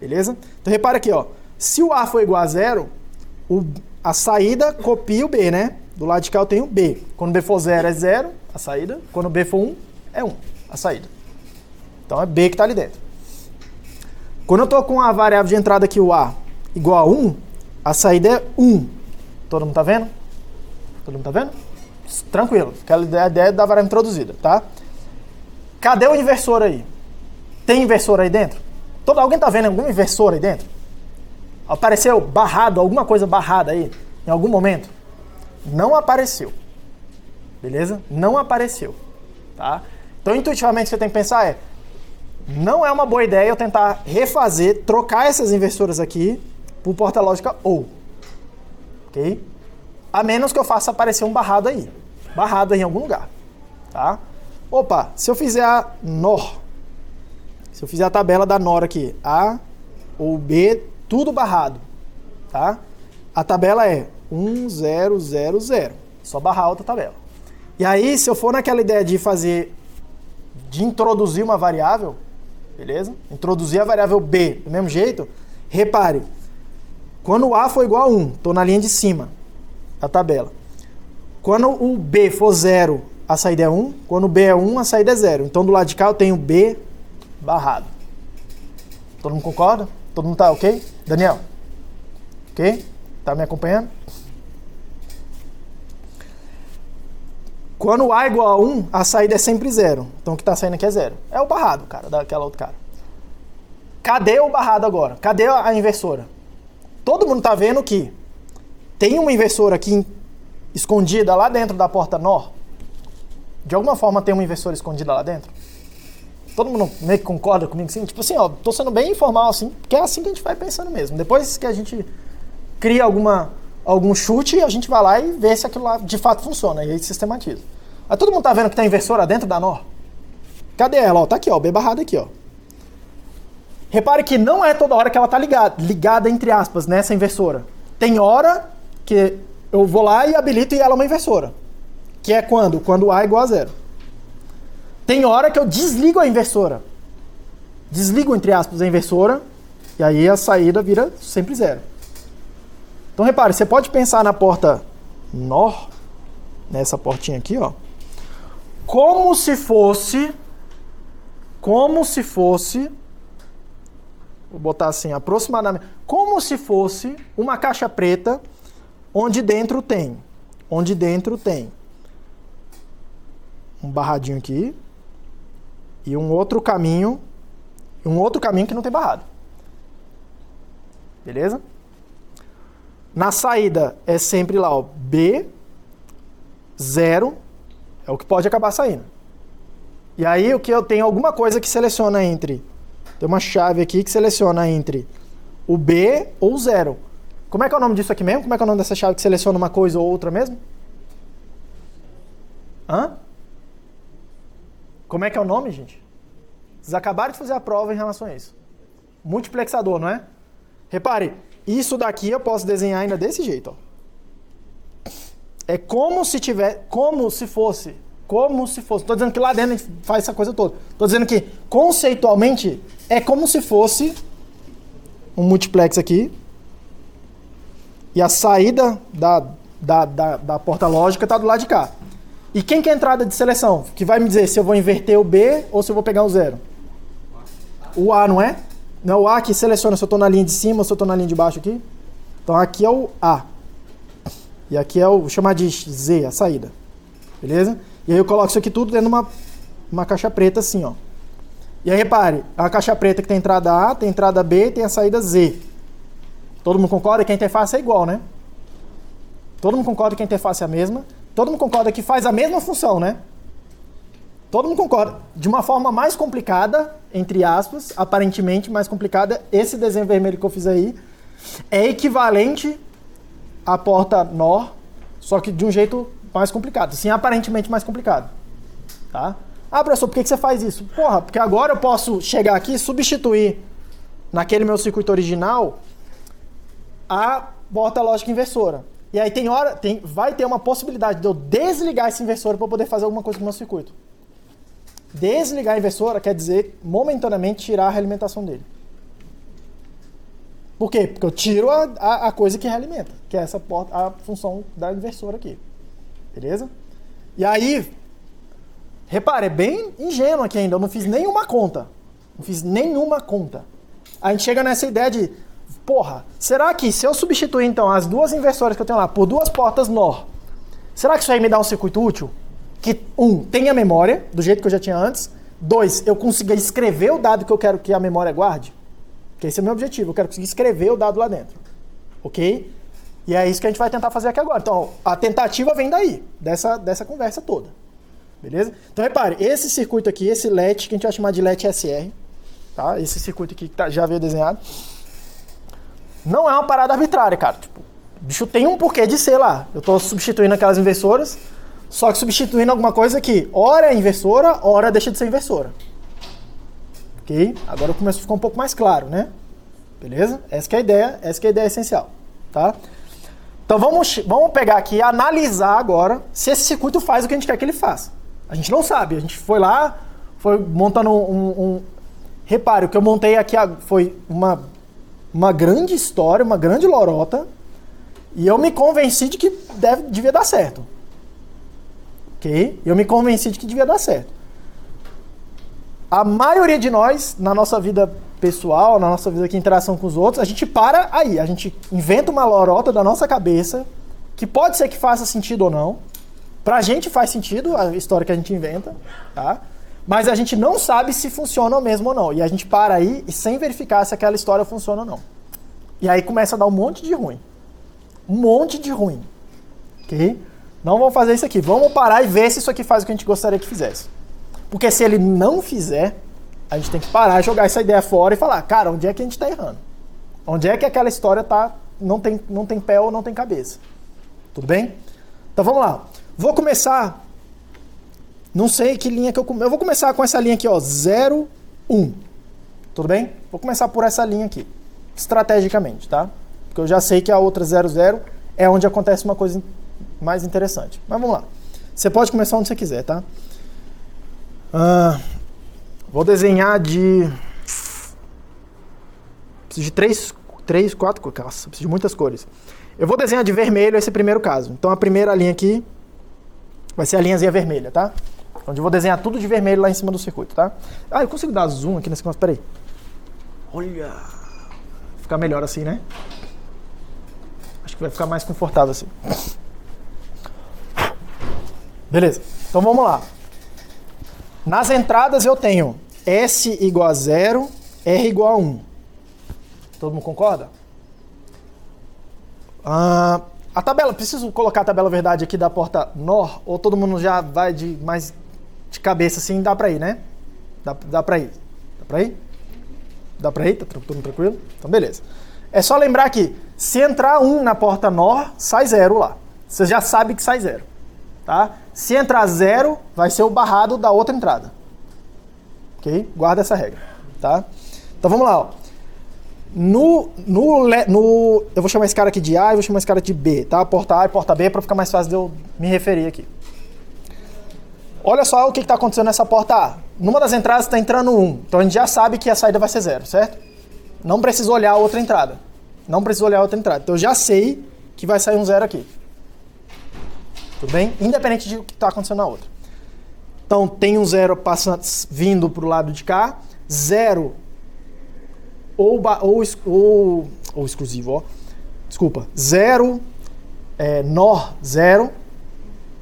Beleza? Então repara aqui, ó. Se o A for igual a 0, a saída copia o B, né? Do lado de cá eu tenho B. Quando B for 0 é 0, a saída. Quando B for 1, é 1, a saída. Então é B que está ali dentro. Quando eu estou com a variável de entrada aqui, o A, igual a 1, a saída é 1. Todo mundo tá vendo? Todo mundo tá vendo? Tranquilo. Aquela ideia da variável introduzida, tá? Cadê o inversor aí? Tem inversor aí dentro? Alguém tá vendo algum inversor aí dentro? Apareceu barrado, alguma coisa barrada aí, em algum momento? Não apareceu. Beleza? Não apareceu. Tá? Então, intuitivamente, o que você tem que pensar não é uma boa ideia eu tentar refazer, trocar essas inversoras aqui por porta lógica ou. Ok? A menos que eu faça aparecer um barrado aí. Barrado aí em algum lugar. Tá? Opa, se eu fizer a NOR, se eu fizer a tabela da NOR aqui, A ou B, tudo barrado. Tá? A tabela é 1, 0, 0, 0. Só barrar a outra tabela. E aí, se eu for naquela ideia de introduzir uma variável, beleza? Introduzir a variável B do mesmo jeito, repare, quando o A for igual a 1, estou na linha de cima da tabela. Quando o B for 0, a saída é 1. Quando o B é 1, a saída é 0. Então, do lado de cá, eu tenho B barrado. Todo mundo concorda? Todo mundo tá ok? Daniel? Ok? Tá me acompanhando? Quando o A é igual a 1, a saída é sempre 0. Então, o que está saindo aqui é 0. É o barrado, cara, daquela outra cara. Cadê o barrado agora? Cadê a inversora? Todo mundo está vendo que tem uma inversora aqui escondida lá dentro da porta NOR? De alguma forma tem uma inversora escondida lá dentro? Todo mundo meio que concorda comigo assim? Tipo assim, ó, tô sendo bem informal assim, porque é assim que a gente vai pensando mesmo. Depois que a gente cria algum chute, a gente vai lá e vê se aquilo lá de fato funciona, e aí sistematiza. Mas todo mundo tá vendo que tem inversora dentro da NOR? Cadê ela? Ó, tá aqui, ó, B barrada aqui, ó. Repare que não é toda hora que ela tá ligada entre aspas, nessa inversora. Tem hora que eu vou lá e habilito e ela é uma inversora. Que é quando? Quando A é igual a 0. Tem hora que eu desligo a inversora. Desligo, entre aspas, a inversora, e aí a saída vira sempre 0. Então, repare, você pode pensar na porta NOR, nessa portinha aqui, ó, como se fosse, vou botar assim, aproximadamente, como se fosse uma caixa preta onde dentro tem um barradinho aqui e um outro caminho que não tem barrado. Beleza? Na saída é sempre lá, ó, B, 0, é o que pode acabar saindo. E aí o que eu tenho alguma coisa que seleciona entre, tem uma chave aqui que seleciona entre o B ou o 0. Como é que é o nome disso aqui mesmo? Como é que é o nome dessa chave que seleciona uma coisa ou outra mesmo? Hã? Como é que é o nome, gente? Vocês acabaram de fazer a prova em relação a isso. Multiplexador, não é? Repare, isso daqui eu posso desenhar ainda desse jeito, ó. É como se fosse. Estou dizendo que lá dentro a gente faz essa coisa toda. Estou dizendo que, conceitualmente, é como se fosse um multiplex aqui. E a saída da porta lógica está do lado de cá. E quem que é a entrada de seleção? Que vai me dizer se eu vou inverter o B ou se eu vou pegar o 0. O A, não é? Não é o A que seleciona se eu estou na linha de cima ou se eu estou na linha de baixo aqui? Então aqui é o A. E aqui é o, vou chamar de Z, a saída. Beleza? E aí eu coloco isso aqui tudo dentro de uma caixa preta assim, ó. E aí repare, a caixa preta que tem entrada A, tem entrada B e tem a saída Z. Todo mundo concorda que a interface é igual, né? Todo mundo concorda que a interface é a mesma. Todo mundo concorda que faz a mesma função, né? Todo mundo concorda. De uma forma mais complicada, entre aspas, aparentemente mais complicada, esse desenho vermelho que eu fiz aí é equivalente à porta NOR, só que de um jeito mais complicado. Sim, aparentemente mais complicado. Tá? Ah, professor, por que você faz isso? Porra, porque agora eu posso chegar aqui e substituir naquele meu circuito original a porta lógica inversora. E aí vai ter uma possibilidade de eu desligar esse inversor para poder fazer alguma coisa com o meu circuito. Desligar a inversora quer dizer momentaneamente tirar a realimentação dele. Por quê? Porque eu tiro a coisa que realimenta, que é essa a função da inversora aqui. Beleza? E aí, repare, é bem ingênuo aqui ainda, eu não fiz nenhuma conta. A gente chega nessa ideia de porra, será que se eu substituir então as duas inversoras que eu tenho lá por duas portas NOR, será que isso aí me dá um circuito útil? Que, tenha memória, do jeito que eu já tinha antes. 2, eu consiga escrever o dado que eu quero que a memória guarde. Porque esse é o meu objetivo, eu quero conseguir escrever o dado lá dentro. Ok? E é isso que a gente vai tentar fazer aqui agora. Então, a tentativa vem daí, dessa conversa toda. Beleza? Então, repare, esse circuito aqui, esse LET, que a gente vai chamar de LET SR, tá? Esse circuito aqui que já veio desenhado, não é uma parada arbitrária, cara. Tipo, o bicho tem um porquê de ser lá. Eu estou substituindo aquelas inversoras, só que substituindo alguma coisa que ora é inversora, ora deixa de ser inversora. Ok? Agora começa a ficar um pouco mais claro, né? Beleza? Essa que é a ideia essencial, tá? Então vamos pegar aqui e analisar agora se esse circuito faz o que a gente quer que ele faça. A gente não sabe, a gente foi lá, foi montando Repare, o que eu montei aqui foi uma grande história, uma grande lorota, e eu me convenci de que devia dar certo. Ok? Eu me convenci de que devia dar certo. A maioria de nós, na nossa vida pessoal, na nossa vida de interação com os outros, a gente para aí, a gente inventa uma lorota da nossa cabeça, que pode ser que faça sentido ou não. Pra gente faz sentido a história que a gente inventa, tá? Mas a gente não sabe se funciona mesmo ou não. E a gente para aí e sem verificar se aquela história funciona ou não. E aí começa a dar um monte de ruim. Um monte de ruim. Ok? Não vamos fazer isso aqui. Vamos parar e ver se isso aqui faz o que a gente gostaria que fizesse. Porque se ele não fizer, a gente tem que parar e jogar essa ideia fora e falar, cara, onde é que a gente está errando? Onde é que aquela história não tem pé ou não tem cabeça? Tudo bem? Então vamos lá. Vou começar... Não sei que linha que eu vou começar com essa linha aqui, ó, 0, 1. Tudo bem? Vou começar por essa linha aqui, estrategicamente, tá? Porque eu já sei que a outra 0, 0 é onde acontece uma coisa mais interessante. Mas vamos lá. Você pode começar onde você quiser, tá? Vou desenhar de... Preciso de 3, 4 cores. Nossa, preciso de muitas cores. Eu vou desenhar de vermelho esse primeiro caso. Então a primeira linha aqui vai ser a linhazinha vermelha, tá? Onde eu vou desenhar tudo de vermelho lá em cima do circuito, tá? Eu consigo dar zoom aqui nesse negócio, peraí. Olha! Ficar melhor assim, né? Acho que vai ficar mais confortável assim. Beleza, então vamos lá. Nas entradas eu tenho S igual a 0, R igual a 1. Todo mundo concorda? A tabela, preciso colocar a tabela verdade aqui da porta NOR, ou todo mundo já vai mais de cabeça assim, dá pra ir, né? Dá pra ir. Dá pra ir? Dá pra ir? Tá todo mundo tranquilo? Então beleza. É só lembrar que se entrar 1 na porta NOR, sai 0 lá. Você já sabe que sai 0. Tá? Se entrar 0, vai ser o barrado da outra entrada. Ok? Guarda essa regra. Tá? Então vamos lá. Ó. Eu vou chamar esse cara aqui de A e vou chamar esse cara de B. Tá? Porta A e porta B para ficar mais fácil de eu me referir aqui. Olha só o que está acontecendo nessa porta A. Numa das entradas está entrando 1. Então a gente já sabe que a saída vai ser 0, certo? Não preciso olhar a outra entrada. Então eu já sei que vai sair um 0 aqui. Tudo bem? Independente de o que está acontecendo na outra. Então tem um 0 vindo para o lado de cá. 0 ou exclusivo, ó. Desculpa. 0 NOR 0.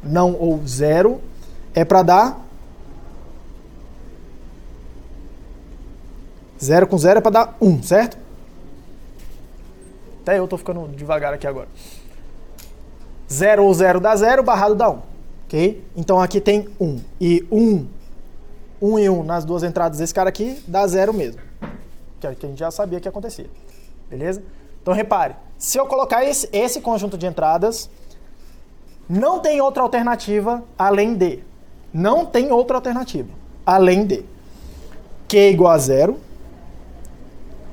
Não ou 0. É para dar 0 com 0 é para dar 1, certo? Até eu estou ficando devagar aqui agora. 0 ou 0 dá 0, barrado dá 1. Ok? Então aqui tem 1. E 1 e 1 nas duas entradas desse cara aqui dá 0 mesmo. Que a gente já sabia que acontecia. Beleza? Então repare, se eu colocar esse conjunto de entradas, não tem outra alternativa além de. Não tem outra alternativa além de Q igual a 0,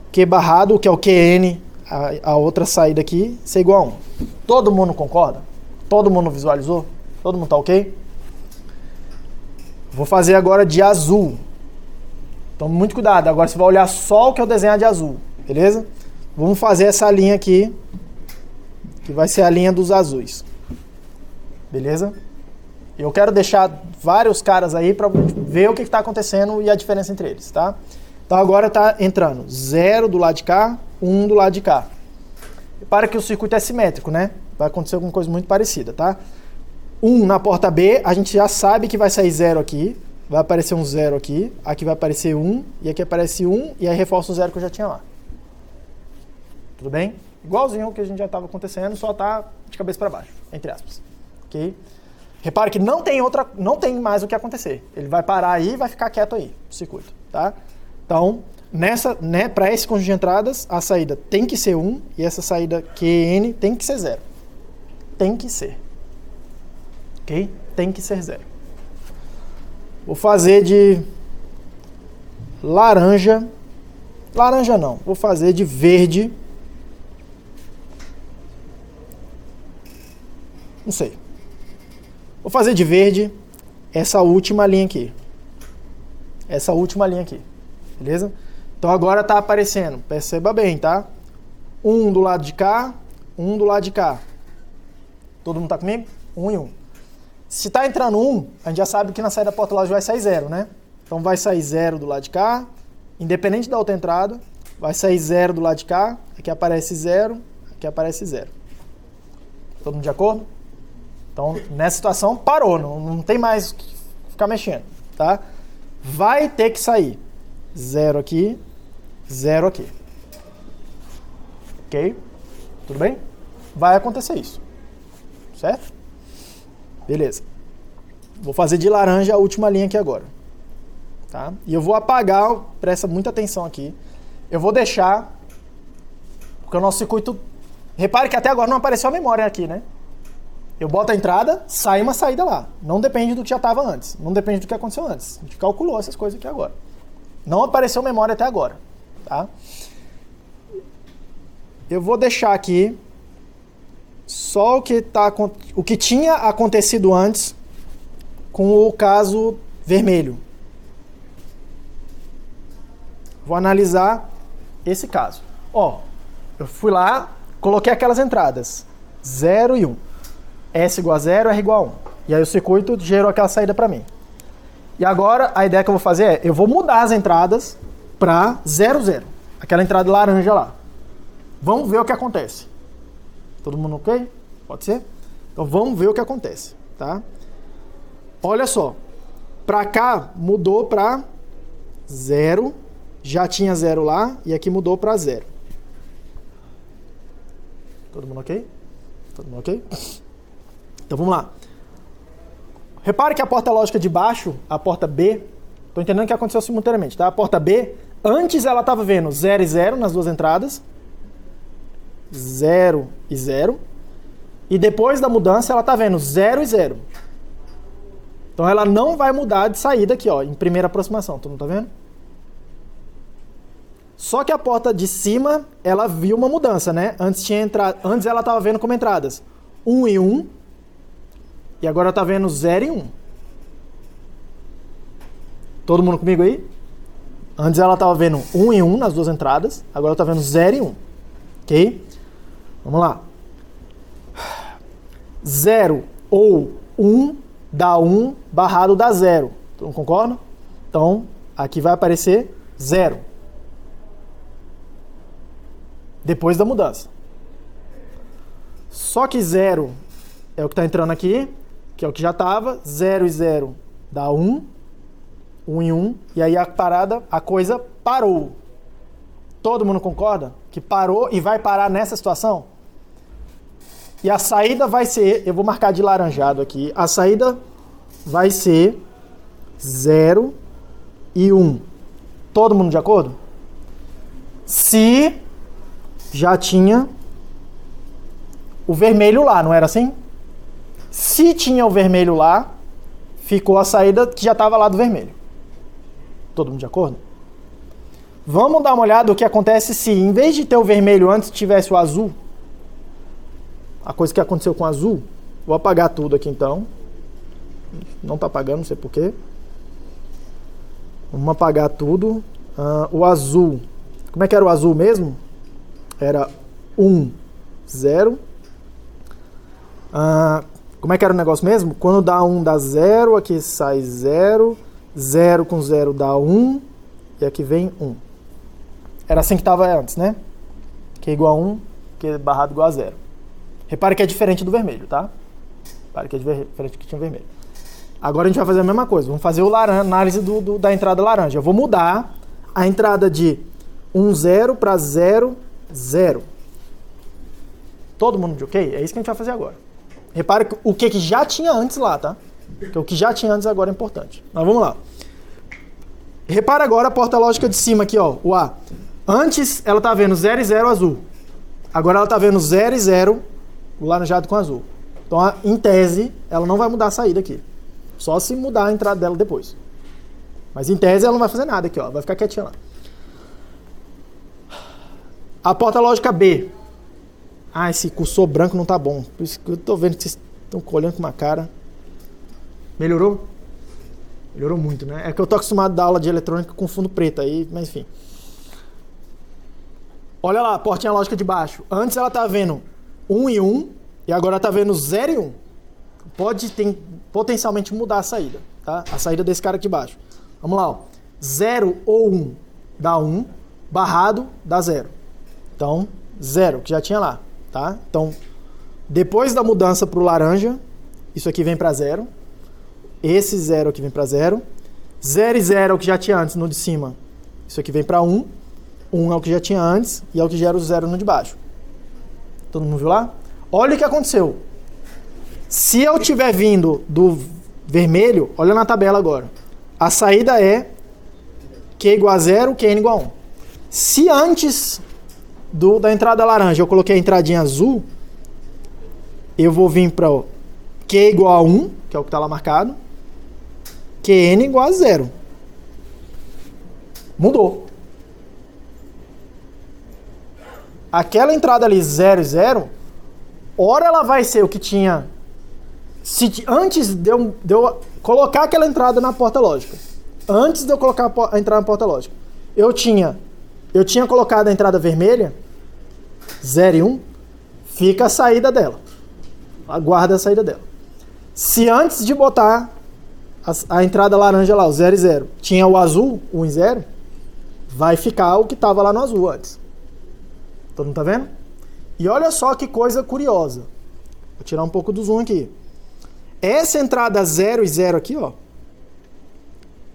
Q barrado, que é o QN, a outra saída aqui, ser igual a 1. Todo mundo concorda? Todo mundo visualizou? Todo mundo tá ok? Vou fazer agora de azul. Então, muito cuidado. Agora você vai olhar só o que eu desenhar de azul. Beleza? Vamos fazer essa linha aqui, que vai ser a linha dos azuis. Beleza? Eu quero deixar vários caras aí para ver o que está acontecendo e a diferença entre eles, tá? Então agora está entrando 0 do lado de cá, 1 do lado de cá. Repara que o circuito é simétrico, né? Vai acontecer alguma coisa muito parecida, tá? 1 na porta B, a gente já sabe que vai sair 0 aqui. Vai aparecer um 0 aqui. Aqui vai aparecer 1. E aqui aparece 1. E aí reforça o 0 que eu já tinha lá. Tudo bem? Igualzinho ao que a gente já estava acontecendo, só tá de cabeça para baixo, entre aspas. Ok? Repare que não tem mais o que acontecer. Ele vai parar aí e vai ficar quieto aí, o circuito, tá? Então, para esse conjunto de entradas, a saída tem que ser 1 e essa saída QN tem que ser 0. Tem que ser. Ok? Tem que ser 0. Vou fazer de laranja. Laranja não. Vou fazer de verde. Não sei. Vou fazer de verde essa última linha aqui. Essa última linha aqui. Beleza? Então agora está aparecendo. Perceba bem, tá? 1 do lado de cá, 1 do lado de cá. Todo mundo tá comigo? 1 e 1. Se está entrando 1, a gente já sabe que na saída da porta lógica vai sair 0, né? Então vai sair 0 do lado de cá, independente da outra entrada, vai sair 0 do lado de cá, aqui aparece 0, aqui aparece 0. Todo mundo de acordo? Então, nessa situação, parou, não tem mais o que ficar mexendo, tá? Vai ter que sair 0 aqui, 0 aqui. Ok? Tudo bem? Vai acontecer isso. Certo? Beleza. Vou fazer de laranja a última linha aqui agora. Tá? E eu vou apagar, presta muita atenção aqui. Eu vou deixar, porque o nosso circuito... Repare que até agora não apareceu a memória aqui, né? Eu boto a entrada, sai uma saída lá. Não depende do que já estava antes. Não depende do que aconteceu antes. A gente calculou essas coisas aqui agora. Não apareceu memória até agora. Tá? Eu vou deixar aqui só o que tinha acontecido antes com o caso vermelho. Vou analisar esse caso. Ó, eu fui lá, coloquei aquelas entradas. 0 e 1. S igual a 0, R igual a 1. E aí o circuito gerou aquela saída para mim. E agora a ideia que eu vou fazer é, eu vou mudar as entradas para 0, 0. Aquela entrada laranja lá. Vamos ver o que acontece. Todo mundo ok? Pode ser? Então vamos ver o que acontece, tá? Olha só. Para cá mudou para 0. Já tinha 0 lá e aqui mudou para 0. Todo mundo ok? Todo mundo ok? Então vamos lá. Repare que a porta lógica de baixo, a porta B, estou entendendo o que aconteceu simultaneamente, tá? A porta B, antes ela estava vendo 0 e 0 nas duas entradas. 0 e 0. E depois da mudança ela está vendo 0 e 0. Então ela não vai mudar de saída aqui, ó, em primeira aproximação. Todo mundo tá vendo? Só que a porta de cima, ela viu uma mudança, né? Antes ela estava vendo como entradas 1 e 1. E agora está vendo 0 e 1. Todo mundo comigo aí? Antes ela estava vendo 1 e 1 nas duas entradas. Agora está vendo 0 e 1. Ok? Vamos lá. 0 ou 1 dá 1 barrado dá 0. Todo mundo concorda? Então, aqui vai aparecer 0. Depois da mudança. Só que 0 é o que está entrando aqui, que é o que já estava. 0 e 0 dá 1. 1 e 1. E aí a coisa parou. Todo mundo concorda? Que parou e vai parar nessa situação? E a saída vai ser, eu vou marcar de laranjado aqui, a saída vai ser 0 e 1. Todo mundo de acordo? Se já tinha o vermelho lá, não era assim? Se tinha o vermelho lá, ficou a saída que já estava lá do vermelho. Todo mundo de acordo? Vamos dar uma olhada no que acontece se, em vez de ter o vermelho antes, tivesse o azul. A coisa que aconteceu com o azul. Vou apagar tudo aqui então. Não está apagando, não sei porquê. Vamos apagar tudo. O azul. Como é que era o azul mesmo? Era 1, 0. Como é que era o negócio mesmo? Quando dá 1 dá 0, aqui sai 0. 0 com 0 dá 1. e aqui vem 1. Era assim que estava antes, né? Q igual a 1, Q barrado igual a 0. Repare que é diferente do vermelho, tá? Repare que é diferente do que tinha vermelho. Agora a gente vai fazer a mesma coisa. Vamos fazer a análise da entrada laranja. Eu vou mudar a entrada de 1, 0 para 0, 0. Todo mundo de ok? É isso que a gente vai fazer agora. Repare o que já tinha antes lá, tá? Porque o que já tinha antes agora é importante. Mas vamos lá. Repara agora a porta lógica de cima aqui, ó, o A. Antes ela tá vendo 0 e 0 azul. Agora ela tá vendo 0 e 0 o laranjado com azul. Então, em tese, ela não vai mudar a saída aqui. Só se mudar a entrada dela depois. Mas em tese ela não vai fazer nada aqui, ó. Vai ficar quietinha lá. A porta lógica B. Ah, esse cursor branco não tá bom. Por isso que eu tô vendo que vocês estão olhando com uma cara. Melhorou? Melhorou muito, né? É que eu tô acostumado a dar aula de eletrônica com fundo preto aí, mas enfim. Olha lá, a portinha lógica de baixo. Antes ela tá vendo 1 e 1, e agora ela tá vendo 0 e 1. Pode potencialmente mudar a saída, tá? A saída desse cara aqui embaixo. Vamos lá, ó. 0 ou 1 dá 1, barrado dá 0. Então, 0, que já tinha lá, tá? Então, depois da mudança pro laranja, isso aqui vem para 0. Esse 0 aqui vem para 0. 0 e 0 é o que já tinha antes no de cima. Isso aqui vem para 1. 1 é o que já tinha antes e é o que gera o 0 no de baixo. Todo mundo viu lá? Olha o que aconteceu. Se eu tiver vindo do vermelho, olha na tabela agora. A saída é Q igual a 0, Qn igual a 1. Se antes da entrada laranja eu coloquei a entradinha azul, eu vou vir para Q igual a 1, que é o que está lá marcado, Qn igual a 0. Mudou. Aquela entrada ali 0 e 0, ora ela vai ser o que tinha antes de eu colocar aquela entrada na porta lógica. Antes de eu colocar a entrada na porta lógica, eu tinha colocado a entrada vermelha, 0 e 1, fica a saída dela. Aguarda a saída dela. Se antes de botar a entrada laranja lá, o 0 e 0, tinha o azul, 1 e 0, vai ficar o que estava lá no azul antes. Todo mundo tá vendo? E olha só que coisa curiosa. Vou tirar um pouco do zoom aqui. Essa entrada 0 e 0 aqui, ó.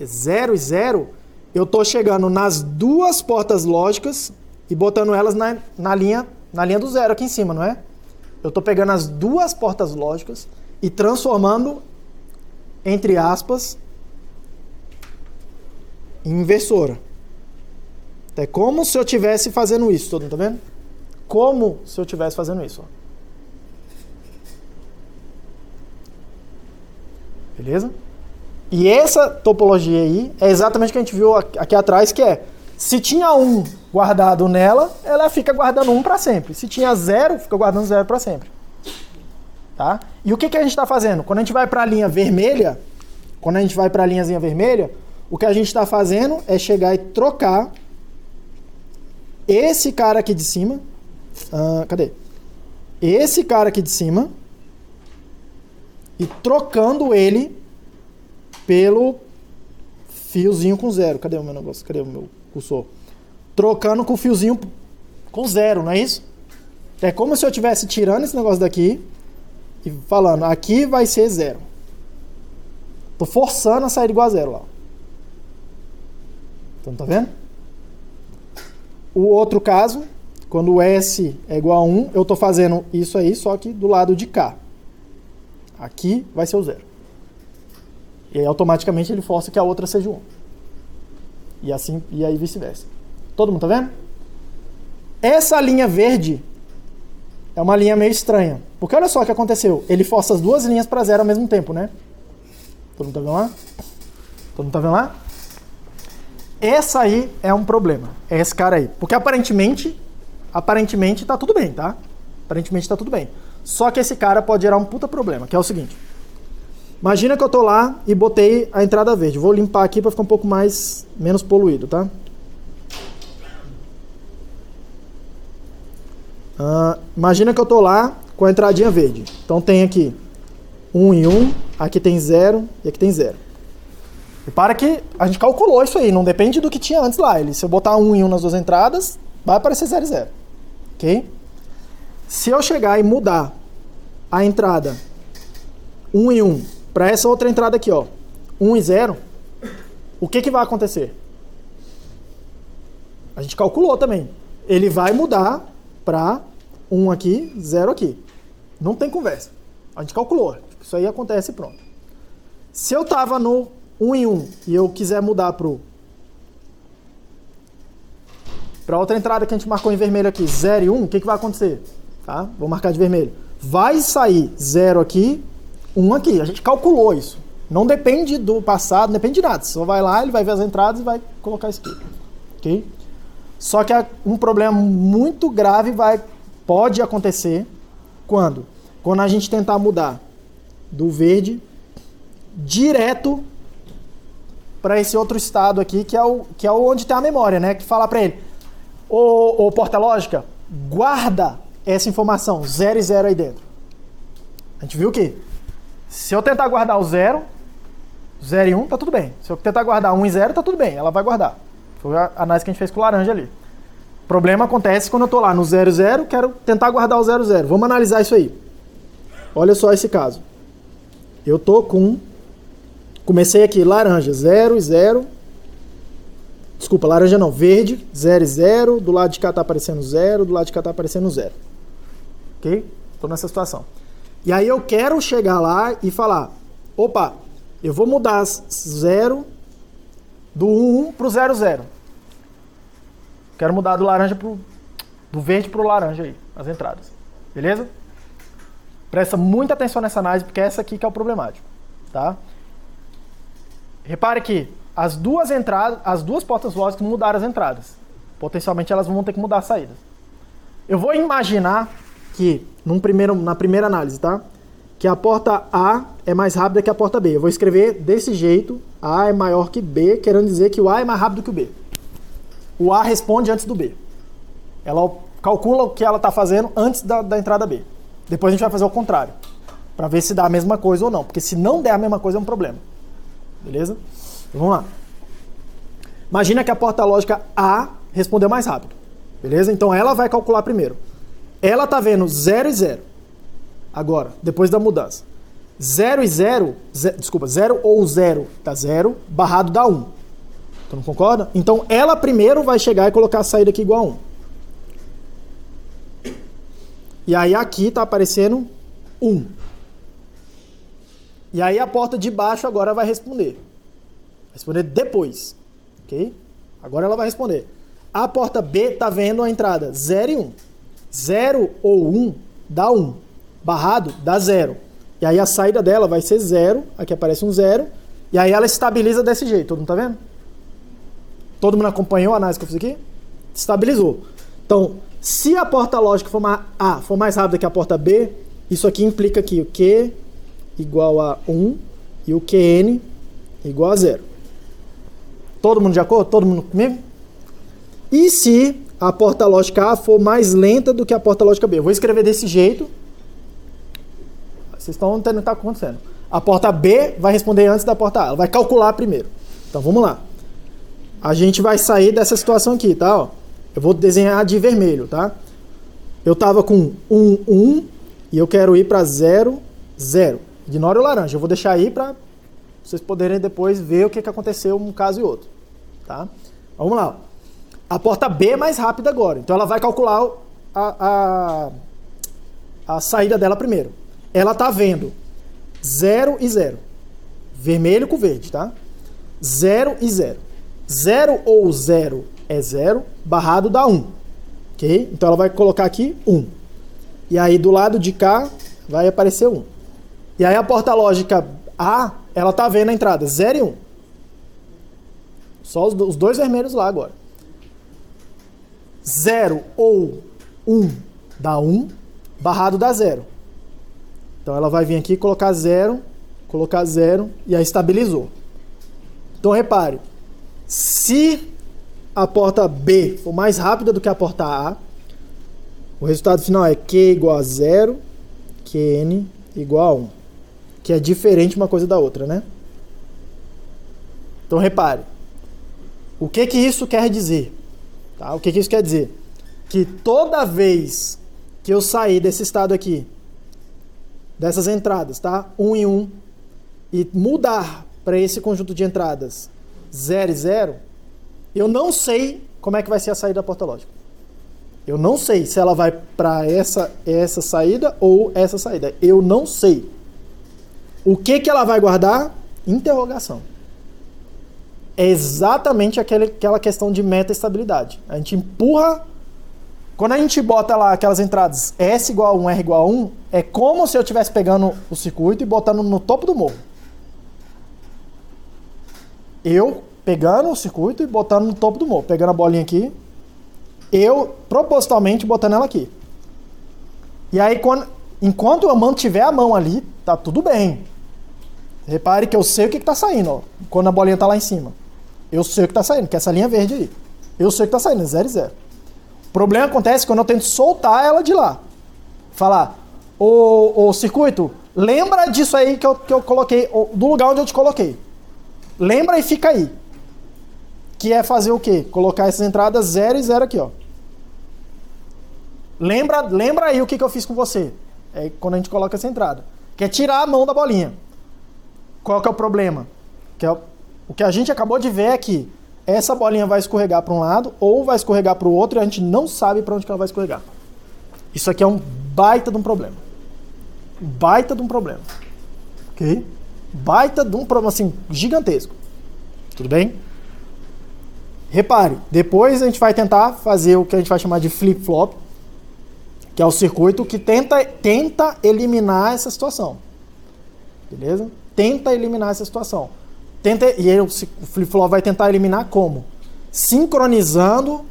0 e 0, eu tô chegando nas duas portas lógicas e botando elas na linha do 0 aqui em cima, não é? Eu tô pegando as duas portas lógicas e transformando, entre aspas, em inversora. É como se eu estivesse fazendo isso, todo mundo tá vendo? Como se eu estivesse fazendo isso, ó. Beleza? E essa topologia aí é exatamente o que a gente viu aqui atrás, que é, se tinha 1 guardado nela, ela fica guardando 1 para sempre. Se tinha 0, fica guardando 0 para sempre. Tá? E o que a gente está fazendo? Quando a gente vai para a linha vermelha, o que a gente está fazendo é chegar e trocar esse cara aqui de cima. Cadê? Esse cara aqui de cima e trocando ele pelo fiozinho com 0. Cadê o meu negócio? Cadê o meu cursor? Trocando com o fiozinho com 0, não é isso? É como se eu estivesse tirando esse negócio daqui e falando, aqui vai ser 0. Tô forçando a sair igual a 0 lá. Então, tá vendo? O outro caso, quando o S é igual a 1, eu tô fazendo isso aí, só que do lado de cá. Aqui vai ser o 0. E aí automaticamente ele força que a outra seja 1. E assim, e aí vice-versa. Todo mundo tá vendo? Essa linha verde é uma linha meio estranha. Porque olha só o que aconteceu. Ele força as duas linhas para 0 ao mesmo tempo, né? Todo mundo tá vendo lá? Todo mundo tá vendo lá? Essa aí é um problema. É esse cara aí. Porque aparentemente tá tudo bem, tá? Aparentemente tá tudo bem. Só que esse cara pode gerar um puta problema, que é o seguinte. Imagina que eu tô lá e botei a entrada verde. Vou limpar aqui para ficar um pouco menos poluído, tá? Imagina que eu tô lá com a entradinha verde. Então tem aqui 1 e 1, aqui tem 0 e aqui tem 0. Repara que a gente calculou isso aí, não depende do que tinha antes lá. Se eu botar 1 e 1 nas duas entradas, vai aparecer 0 e 0. Ok? Se eu chegar e mudar a entrada 1 e 1 para essa outra entrada aqui, ó, 1 e 0, o que vai acontecer? A gente calculou também. Ele vai mudar para 1 aqui, 0 aqui. Não tem conversa. A gente calculou. Isso aí acontece e pronto. Se eu tava no 1 e 1 e eu quiser mudar para outra entrada que a gente marcou em vermelho aqui, 0 e 1, o que vai acontecer? Tá? Vou marcar de vermelho. Vai sair 0 aqui, 1 aqui. A gente calculou isso. Não depende do passado, não depende de nada. Só vai lá, ele vai ver as entradas e vai colocar isso aqui. Ok? Só que um problema muito grave pode acontecer quando a gente tentar mudar do verde direto para esse outro estado aqui, que é onde tem a memória, né? Que fala para ele, ô porta lógica, guarda essa informação, 0 e 0 aí dentro. A gente viu que se eu tentar guardar o 0 e 1, tá tudo bem. Se eu tentar guardar 1 e 0, tá tudo bem, ela vai guardar. Foi a análise que a gente fez com o laranja ali. O problema acontece quando eu tô lá no 0 e 0, quero tentar guardar o 0 e 0. Vamos analisar isso aí. Olha só esse caso. Eu tô comecei aqui, laranja, 0 e 0. Desculpa, laranja não, verde, 0 e 0. Do lado de cá tá aparecendo 0, do lado de cá tá aparecendo 0. Ok? Tô nessa situação. E aí eu quero chegar lá e falar, opa, eu vou mudar 0 do 1 pro 0, 0. Quero mudar do laranja do verde pro laranja aí, as entradas. Beleza? Presta muita atenção nessa análise, porque é essa aqui que é o problemático. Tá? Repare que as duas portas lógicas mudaram as entradas. Potencialmente elas vão ter que mudar as saídas. Eu vou imaginar que, na primeira análise, tá? Que a porta A é mais rápida que a porta B. Eu vou escrever desse jeito, A é maior que B, querendo dizer que o A é mais rápido que o B. O A responde antes do B. Ela calcula o que ela está fazendo antes da entrada B. Depois a gente vai fazer o contrário, para ver se dá a mesma coisa ou não. Porque se não der a mesma coisa é um problema. Beleza? Então, vamos lá. Imagina que a porta lógica A respondeu mais rápido. Beleza? Então ela vai calcular primeiro. Ela está vendo 0 e 0. Agora, depois da mudança. 0 e 0, desculpa, 0 ou 0 dá 0, barrado dá 1. Tu não concorda? Então ela primeiro vai chegar e colocar a saída aqui igual a 1. E aí aqui está aparecendo 1. E aí a porta de baixo agora vai responder. Vai responder depois. Ok? Agora ela vai responder. A porta B está vendo a entrada 0 e 1. 0 ou 1 dá 1. Barrado dá 0. E aí a saída dela vai ser 0. Aqui aparece um 0. E aí ela estabiliza desse jeito. Todo mundo está vendo? Todo mundo acompanhou a análise que eu fiz aqui? Estabilizou. Então, se a porta lógica for mais rápida que a porta B, isso aqui implica que o Q igual a 1 e o QN igual a 0. Todo mundo de acordo? Todo mundo comigo? E se a porta lógica A for mais lenta do que a porta lógica B? Eu vou escrever desse jeito. Vocês estão entendendo o que está acontecendo. A porta B vai responder antes da porta A. Ela vai calcular primeiro. Então, vamos lá. A gente vai sair dessa situação aqui, tá? Ó, eu vou desenhar de vermelho, tá? Eu estava com 1, 1 e eu quero ir para 0, 0. Ignora o laranja. Eu vou deixar aí para vocês poderem depois ver o que aconteceu um caso e outro. Tá? Vamos lá. A porta B é mais rápida agora. Então ela vai calcular a saída dela primeiro. Ela está vendo 0 e 0. Vermelho com verde, tá? 0 e 0. 0 ou 0 é 0, barrado dá 1. Ok? Então ela vai colocar aqui 1. E aí do lado de cá vai aparecer 1. E aí a porta lógica A, ela tá vendo a entrada 0 e 1. Só os dois vermelhos lá agora. 0 ou 1 dá 1, barrado dá 0. Então ela vai vir aqui colocar 0 e aí estabilizou. Então repare, se a porta B for mais rápida do que a porta A, o resultado final é Q igual a 0, QN igual a 1. Que é diferente uma coisa da outra, né? Então repare, o que isso quer dizer? Tá? O que isso quer dizer? Que toda vez que eu sair desse estado aqui, dessas entradas, tá? 1 em 1, e mudar para esse conjunto de entradas 0 e 0, eu não sei como é que vai ser a saída da porta lógica. Eu não sei se ela vai para essa saída ou essa saída. Eu não sei. O que ela vai guardar? Interrogação. É exatamente aquela questão de meta-estabilidade. A gente empurra. Quando a gente bota lá aquelas entradas S igual a 1, R igual a 1, é como se eu estivesse pegando o circuito e botando no topo do morro. Eu pegando o circuito e botando no topo do morro. Pegando a bolinha aqui. Eu, propositalmente, botando ela aqui. E aí, enquanto eu mantiver a mão ali, tá tudo bem. Repare que eu sei o que tá saindo, ó. Quando a bolinha tá lá em cima. Eu sei o que tá saindo, que é essa linha verde aí. Eu sei o que tá saindo, 0 e 0. O problema acontece quando eu tento soltar ela de lá. Falar, ô circuito, lembra disso aí que eu coloquei, do lugar onde eu te coloquei. Lembra e fica aí. Que é fazer o quê? Colocar essas entradas 0 e 0 aqui, ó. Lembra aí o que eu fiz com você. É quando a gente coloca essa entrada. Que é tirar a mão da bolinha. Qual que é o problema? O que a gente acabou de ver é que essa bolinha vai escorregar para um lado ou vai escorregar para o outro e a gente não sabe para onde que ela vai escorregar. Isso aqui é um baita de um problema. Baita de um problema. Ok? Baita de um problema, assim, gigantesco. Tudo bem? Repare, depois a gente vai tentar fazer o que a gente vai chamar de flip-flop, que é o circuito que tenta eliminar essa situação. Beleza? Tenta eliminar essa situação. E aí o flip-flop vai tentar eliminar como? Sincronizando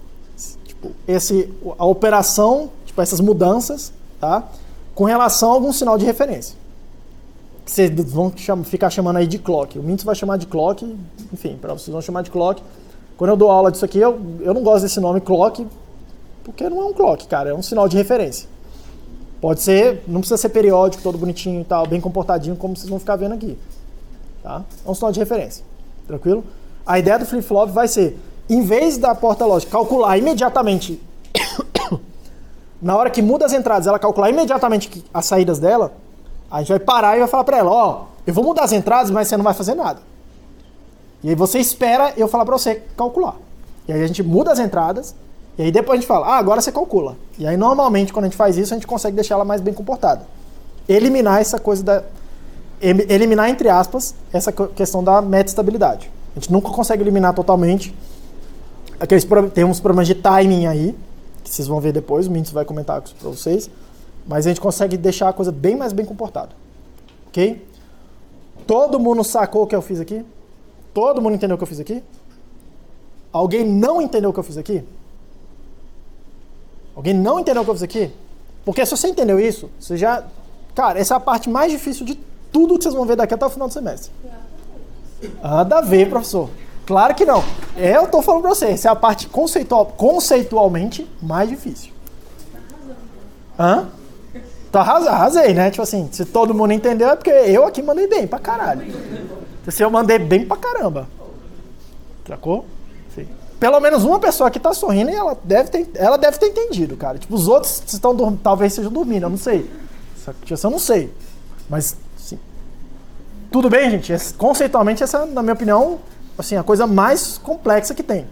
tipo, a operação, tipo, essas mudanças, tá? Com relação a algum sinal de referência. Que vocês vão ficar chamando aí de clock. O Mintz vai chamar de clock, enfim, para vocês vão chamar de clock. Quando eu dou aula disso aqui, eu não gosto desse nome clock, porque não é um clock, cara, é um sinal de referência. Pode ser, não precisa ser periódico, todo bonitinho e tal, bem comportadinho, como vocês vão ficar vendo aqui. Tá? É um sinal de referência. Tranquilo? A ideia do flip-flop vai ser, em vez da porta lógica calcular imediatamente, na hora que muda as entradas, ela calcular imediatamente as saídas dela, a gente vai parar e vai falar para ela, ó, eu vou mudar as entradas, mas você não vai fazer nada. E aí você espera eu falar para você calcular. E aí a gente muda as entradas, e aí depois a gente fala, agora você calcula. E aí normalmente quando a gente faz isso, a gente consegue deixar ela mais bem comportada. Eliminar essa coisa eliminar, entre aspas, essa questão da meta-estabilidade. A gente nunca consegue eliminar totalmente. Tem uns problemas de timing aí, que vocês vão ver depois, o Mintz vai comentar para vocês. Mas a gente consegue deixar a coisa bem mais bem comportada. Ok? Todo mundo sacou o que eu fiz aqui? Todo mundo entendeu o que eu fiz aqui? Alguém não entendeu o que eu fiz aqui? Alguém não entendeu o que eu fiz aqui? Porque se você entendeu isso, você já... Cara, essa é a parte mais difícil de tudo que vocês vão ver daqui até o final do semestre. Nada a ver, professor. Claro que não. Eu tô falando pra você, essa é a parte conceitualmente mais difícil. Hã? Tá, arrasei, né? Tipo assim, se todo mundo entendeu é porque eu aqui mandei bem pra caralho. Se eu mandei bem pra caramba. Sacou? Sim. Pelo menos uma pessoa aqui tá sorrindo e ela deve ter entendido, cara. Tipo, os outros talvez estejam dormindo, eu não sei. Eu não sei. Mas, sim. Tudo bem, gente? Conceitualmente, essa, na minha opinião, assim, a coisa mais complexa que tem.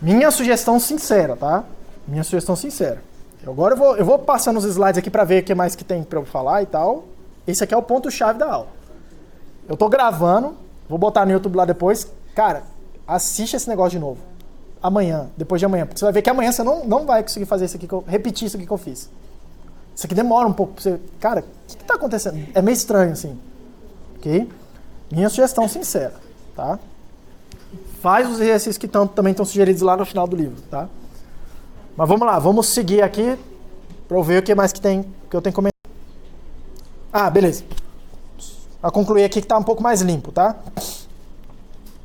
Minha sugestão sincera, tá? Minha sugestão sincera. Agora eu vou passando os slides aqui pra ver o que mais que tem pra eu falar e tal. Esse aqui é o ponto-chave da aula. Eu tô gravando, vou botar no YouTube lá depois. Cara, assiste esse negócio de novo. Amanhã, depois de amanhã. Porque você vai ver que amanhã você não vai conseguir fazer isso aqui, repetir isso aqui que eu fiz. Isso aqui demora um pouco pra você... Cara, o que tá acontecendo? É meio estranho, assim. Ok? Minha sugestão sincera, tá? Faz os exercícios que também estão sugeridos lá no final do livro, tá? Mas vamos lá, vamos seguir aqui pra eu ver o que mais que tem, que eu tenho que comentar. Ah, beleza. A concluir aqui que tá um pouco mais limpo, tá?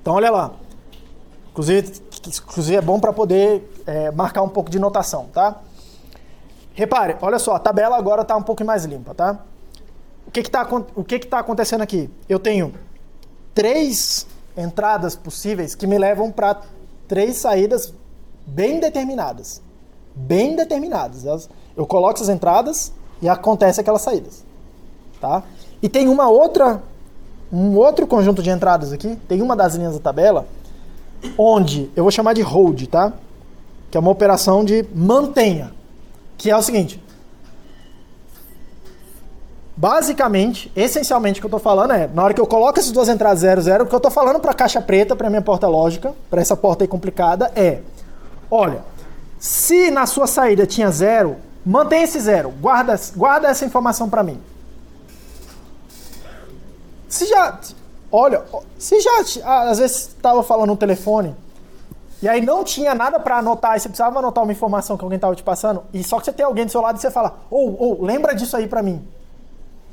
Então, olha lá. Inclusive é bom para poder marcar um pouco de notação, tá? Repare, olha só, a tabela agora tá um pouco mais limpa, tá? O que que tá acontecendo aqui? Eu tenho três entradas possíveis que me levam para 3 saídas bem determinadas. Bem determinadas. Eu coloco essas entradas e acontece aquelas saídas. Tá? E tem um outro conjunto de entradas aqui, tem uma das linhas da tabela, onde eu vou chamar de hold, tá? Que é uma operação de mantenha, que é o seguinte. Basicamente, essencialmente, o que eu estou falando é, na hora que eu coloco essas duas entradas 0, 0, o que eu estou falando para a caixa preta, para a minha porta lógica, para essa porta aí complicada, é, olha, se na sua saída tinha 0, mantém esse 0, guarda essa informação para mim. Se já às vezes estava falando no telefone, e aí não tinha nada para anotar, e você precisava anotar uma informação que alguém estava te passando, e só que você tem alguém do seu lado e você fala, lembra disso aí para mim.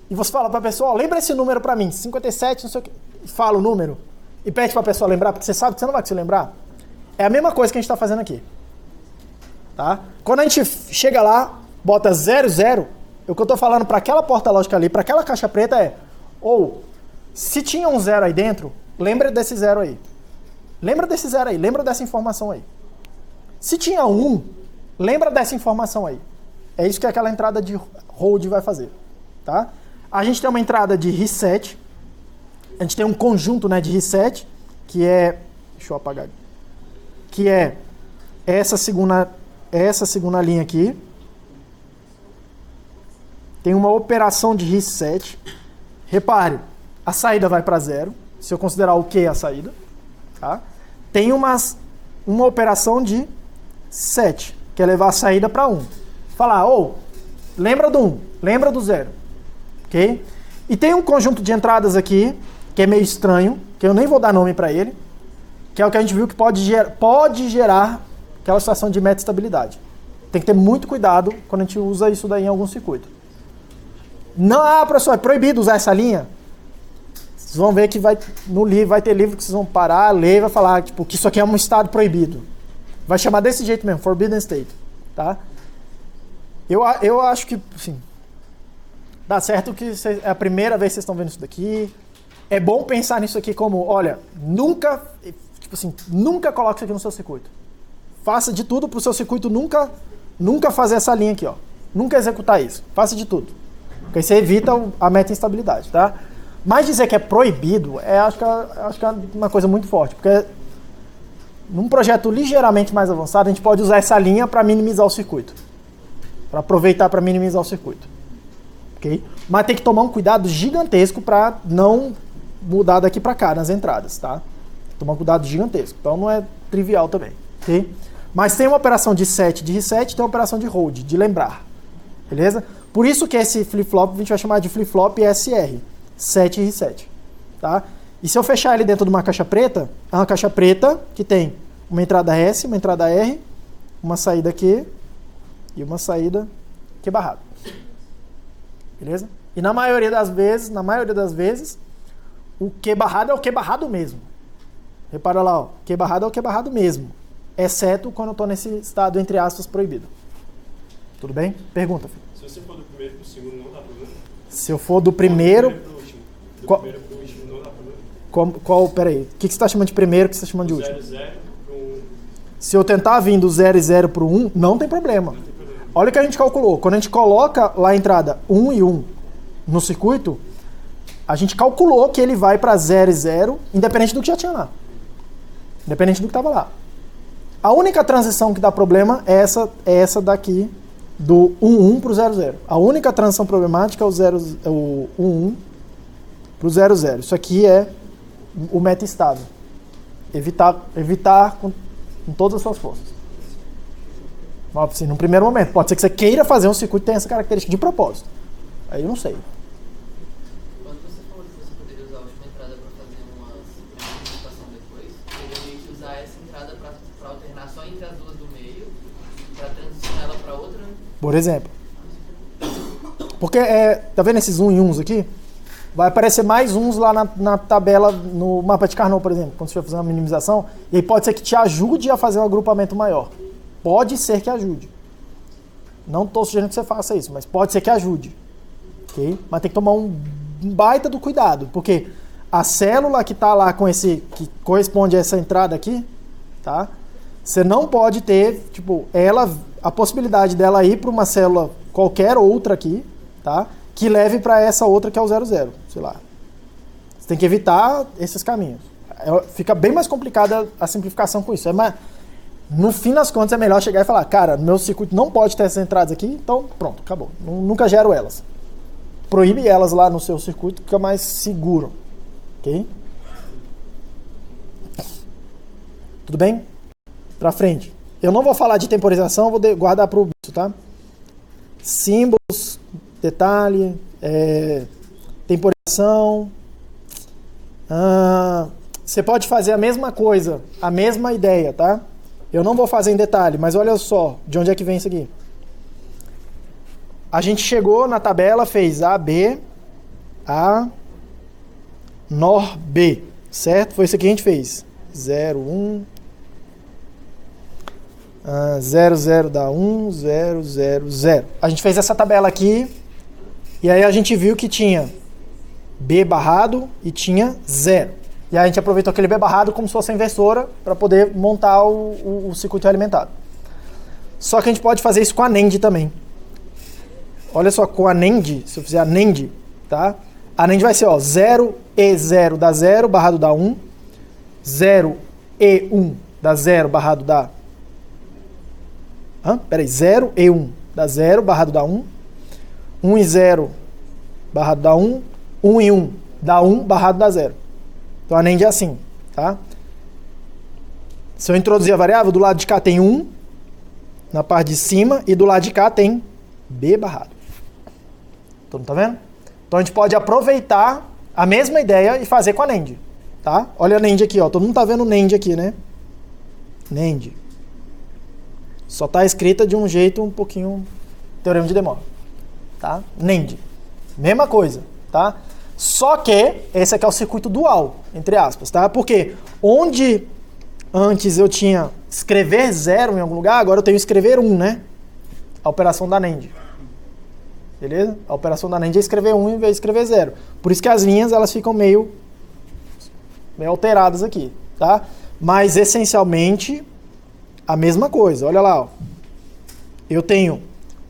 E você fala para a pessoa, lembra esse número para mim, 57, não sei o que, fala o número, e pede para a pessoa lembrar, porque você sabe que você não vai conseguir lembrar. É a mesma coisa que a gente está fazendo aqui. Tá? Quando a gente chega lá, bota 00, o que eu estou falando para aquela porta lógica ali, para aquela caixa preta é, se tinha um 0 aí dentro, lembra desse 0 aí. Lembra desse 0 aí, lembra dessa informação aí. Se tinha 1, lembra dessa informação aí. É isso que aquela entrada de hold vai fazer. Tá? A gente tem uma entrada de reset, a gente tem um conjunto, né, de reset, que é, deixa eu apagar, que é essa segunda linha aqui. Tem uma operação de reset. Repare, a saída vai para 0, se eu considerar o que a saída. Tá? Tem uma operação de set, que é levar a saída para 1. Falar, lembra do 1, lembra do 0. Okay? E tem um conjunto de entradas aqui, que é meio estranho, que eu nem vou dar nome para ele, que é o que a gente viu que pode gerar aquela situação de meta-estabilidade. Tem que ter muito cuidado quando a gente usa isso daí em algum circuito. Não, professor, é proibido usar essa linha? Vocês vão ver que no livro vai ter livro que vocês vão parar, ler e vai falar tipo, que isso aqui é um estado proibido. Vai chamar desse jeito mesmo, Forbidden State. Tá? Eu acho que, assim, dá certo que é a primeira vez que vocês estão vendo isso daqui. É bom pensar nisso aqui como, olha, nunca coloque isso aqui no seu circuito. Faça de tudo para o seu circuito nunca fazer essa linha aqui, ó. Nunca executar isso. Faça de tudo. Porque aí você evita a meta-instabilidade, tá? Mas dizer que é proibido, acho que é uma coisa muito forte. Porque num projeto ligeiramente mais avançado, a gente pode usar essa linha para minimizar o circuito. Para aproveitar para minimizar o circuito. Okay? Mas tem que tomar um cuidado gigantesco para não mudar daqui para cá nas entradas, tá? Tomar um cuidado gigantesco. Então não é trivial também. Okay? Mas tem uma operação de set, de reset, tem uma operação de hold, de lembrar. Beleza? Por isso que esse flip-flop a gente vai chamar de flip-flop SR. Set e reset. Tá? E se eu fechar ele dentro de uma caixa preta, é uma caixa preta que tem uma entrada S, uma entrada R, uma saída Q e uma saída Q barrado. Beleza? E na maioria das vezes, o Q barrado é o Q barrado mesmo. Repara lá, ó, Q barrado é o Q barrado mesmo. Exceto quando eu estou nesse estado, entre aspas, proibido. Tudo bem? Pergunta, filho. Se você for do primeiro pro segundo, não dá problema? Se eu for do primeiro... primeiro pro último, não dá problema? Peraí, o que você está chamando de primeiro, o que você está chamando de último? 0, 0 pro 1. Se eu tentar vir do 0 e 0 para o 1, não tem problema. Olha o que a gente calculou. Quando a gente coloca lá a entrada 1 e 1 no circuito, a gente calculou que ele vai para 0 e 0, independente do que já tinha lá. Independente do que estava lá. A única transição que dá problema é essa daqui, do 1, 1 para o 0, 0. A única transição problemática é o 1, 1 para o 0, 0. Isso aqui é o meta estável. Evitar com todas as suas forças. Assim, no primeiro momento. Pode ser que você queira fazer um circuito que tenha essa característica de propósito. Aí eu não sei. Quando você falou que você poderia usar a última entrada para fazer uma antecipação depois, poderia meio que usar essa entrada para alternar só entre as duas do meio, para transicionar ela para outra? Por exemplo. Porque, tá vendo esses 1 e 1 aqui? Vai aparecer mais uns lá na tabela, no mapa de Carnot, por exemplo, quando você vai fazer uma minimização. E aí pode ser que te ajude a fazer um agrupamento maior. Pode ser que ajude. Não estou sugerindo que você faça isso, mas pode ser que ajude. Okay? Mas tem que tomar um baita do cuidado, porque a célula que está lá com esse, que corresponde a essa entrada aqui, tá? Você não pode ter, tipo, a possibilidade dela ir para uma célula qualquer outra aqui, tá? Que leve para essa outra que é o 00, sei lá. Você tem que evitar esses caminhos. Fica bem mais complicada a simplificação com isso. No fim das contas, é melhor chegar e falar, cara, meu circuito não pode ter essas entradas aqui, então pronto, acabou. Nunca gero elas. Proíbe elas lá no seu circuito, fica mais seguro. Ok? Tudo bem? Pra frente. Eu não vou falar de temporização, vou guardar para o bicho, tá? Símbolos, detalhe, temporização. Você pode fazer a mesma coisa, a mesma ideia, tá? Eu não vou fazer em detalhe, mas olha só de onde é que vem isso aqui. A gente chegou na tabela, fez A, B, A, NOR, B, certo? Foi isso aqui que a gente fez. 0, 1, 0, 0 dá 1, 0, 0, 0. A gente fez essa tabela aqui, e aí a gente viu que tinha B barrado e tinha 0. E aí a gente aproveitou aquele B barrado como se fosse a inversora para poder montar o circuito alimentado. Só que a gente pode fazer isso com a NAND também. Olha só, com a NAND, se eu fizer a NAND, tá? A NAND vai ser, ó, 0 e 0 dá 0, barrado dá 1. 0 e 1 dá 0, barrado dá... 0 e 1 dá 0, barrado dá 1. 1 e 0, barrado dá 1. 1 e 1 dá 1, barrado dá 0. Então a NAND é assim, tá? Se eu introduzir a variável, do lado de cá tem 1, na parte de cima, e do lado de cá tem B barrado. Todo mundo tá vendo? Então a gente pode aproveitar a mesma ideia e fazer com a NAND, tá? Olha a NAND aqui, ó. Todo mundo tá vendo o NAND aqui, né? NAND. Só tá escrita de um jeito um pouquinho teorema de De Moivre, tá? NAND. Mesma coisa, tá? Só que esse aqui é o circuito dual, entre aspas, tá? Porque onde antes eu tinha escrever 0 em algum lugar, agora eu tenho escrever 1, né? A operação da NAND. Beleza? A operação da NAND é escrever 1 em vez de escrever 0. Por isso que as linhas elas ficam meio alteradas aqui, tá? Mas essencialmente a mesma coisa. Olha lá, ó. Eu tenho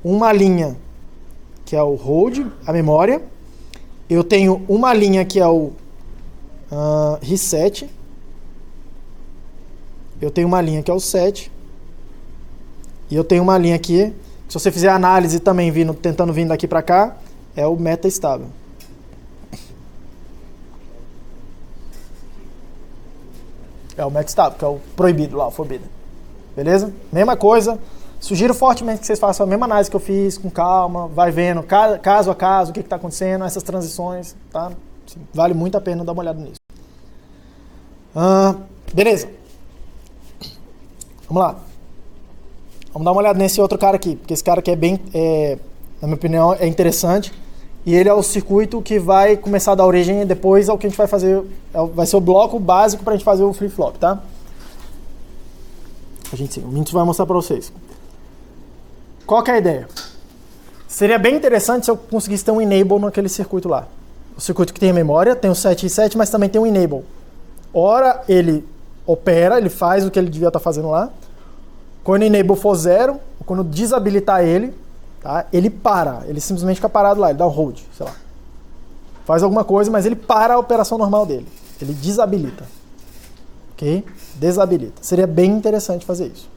uma linha que é o hold, a memória. Eu tenho uma linha que é o reset. Eu tenho uma linha que é o set. E eu tenho uma linha aqui, se você fizer análise também tentando vir daqui para cá, é o meta estável. É o meta estável, que é o proibido lá, o forbidden. Beleza? Mesma coisa. Sugiro fortemente que vocês façam a mesma análise que eu fiz, com calma, vai vendo caso a caso o que está acontecendo, essas transições, tá? Vale muito a pena dar uma olhada nisso. Beleza. Vamos lá. Vamos dar uma olhada nesse outro cara aqui, porque esse cara aqui é bem, na minha opinião, é interessante. E ele é o circuito que vai começar a dar origem e depois ao que a gente vai fazer, vai ser o bloco básico para a gente fazer o flip-flop, tá? O Mintos vai mostrar para vocês. Qual que é a ideia? Seria bem interessante se eu conseguisse ter um enable naquele circuito lá. O circuito que tem a memória, tem o set e set, mas também tem um enable. Ora ele opera, ele faz o que ele devia estar fazendo lá. Quando o enable for 0, quando desabilitar ele, tá? Ele para, ele simplesmente fica parado lá, ele dá um hold, sei lá. Faz alguma coisa, mas ele para a operação normal dele. Ele desabilita. Ok? Desabilita. Seria bem interessante fazer isso.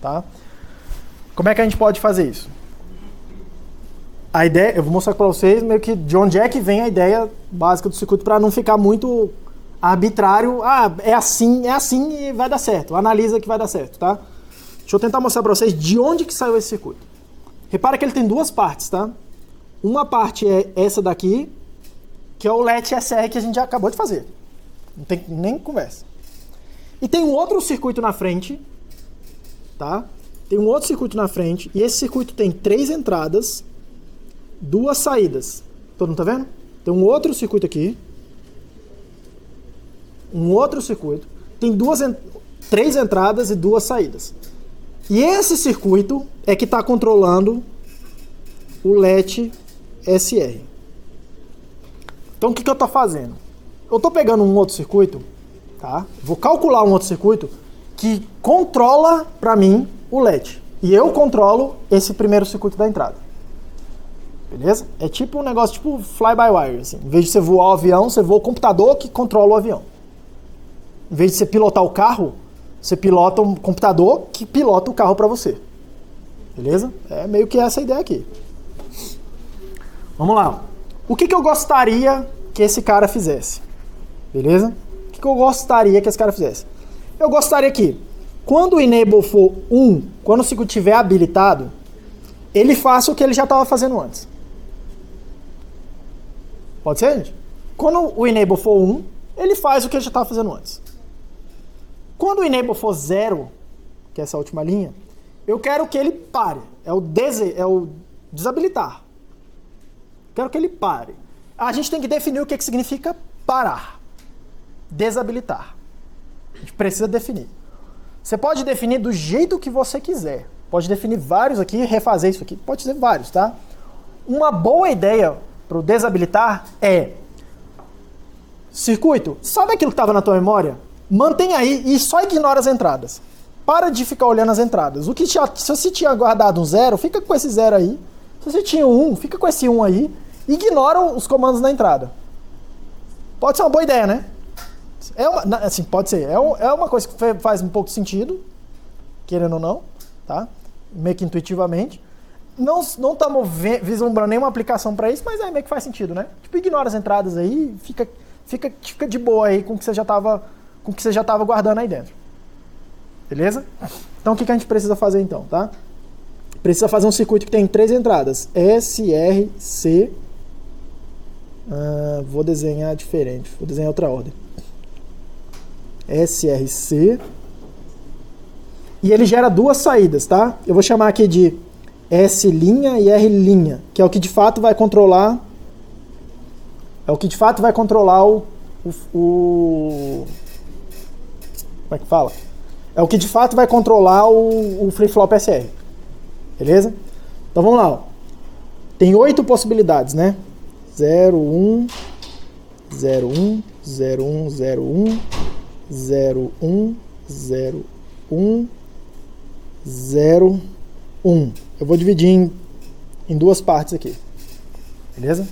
Tá? Como é que a gente pode fazer isso? A ideia, eu vou mostrar para vocês meio que de onde é que vem a ideia básica do circuito para não ficar muito arbitrário. É assim e vai dar certo. Analisa que vai dar certo, tá? Deixa eu tentar mostrar para vocês de onde que saiu esse circuito. Repara que ele tem duas partes, tá? Uma parte é essa daqui, que é o LET SR que a gente já acabou de fazer. Não tem nem conversa. E tem um outro circuito na frente, tá? Tem um outro circuito na frente, e esse circuito tem 3 entradas, 2 saídas. Todo mundo tá vendo? Tem um outro circuito aqui. Um outro circuito. Tem 3 entradas e 2 saídas. E esse circuito é que está controlando o LET SR. Então o que eu estou fazendo? eu estou pegando um outro circuito, tá? Vou calcular um outro circuito que controla para mim o LED. E eu controlo esse primeiro circuito da entrada. Beleza? É tipo um negócio tipo fly-by-wire. Assim. Em vez de você voar o avião, você voa o computador que controla o avião. Em vez de você pilotar o carro, você pilota um computador que pilota o carro para você. Beleza? É meio que essa a ideia aqui. Vamos lá. O que eu gostaria que esse cara fizesse? Beleza? O que eu gostaria que esse cara fizesse? Eu gostaria que, quando o enable for 1, quando o circuito estiver habilitado, ele faça o que ele já estava fazendo antes. Pode ser, gente? Quando o enable for 1, ele faz o que ele já estava fazendo antes. Quando o enable for 0, que é essa última linha, eu quero que ele pare. É o desabilitar. Quero que ele pare. A gente tem que definir o que significa parar. Desabilitar. A gente precisa definir. Você pode definir do jeito que você quiser. Pode definir vários aqui, refazer isso aqui. Pode ser vários, tá? Uma boa ideia para o desabilitar é: circuito, sabe aquilo que estava na tua memória? Mantém aí e só ignora as entradas. Para de ficar olhando as entradas. Se você tinha guardado um 0, fica com esse 0 aí. Se você tinha um 1, fica com esse 1 aí. Ignora os comandos na entrada. Pode ser uma boa ideia, né? Assim, pode ser. É uma coisa que faz um pouco de sentido, querendo ou não, tá? Meio que intuitivamente. Não estamos vislumbrando nenhuma aplicação para isso, mas meio que faz sentido, né? Tipo, ignora as entradas aí, fica de boa aí com o que você já estava guardando aí dentro. Beleza? Então, o que a gente precisa fazer então, tá? Precisa fazer um circuito que tem 3 entradas. S, R, C. Vou desenhar diferente. Vou desenhar outra ordem. S, R, C. E ele gera 2 saídas, tá? Eu vou chamar aqui de S' e R', que é o que de fato vai controlar. É o que de fato vai controlar o como é que fala? É o que de fato vai controlar o flip-flop SR. Beleza? Então vamos lá. Ó. Tem 8 possibilidades, né? 0, 1, 0, 1, 0, 1, 0, 1, 0, 1, 0, 1, 0, 1. Eu vou dividir em 2 partes aqui. Beleza?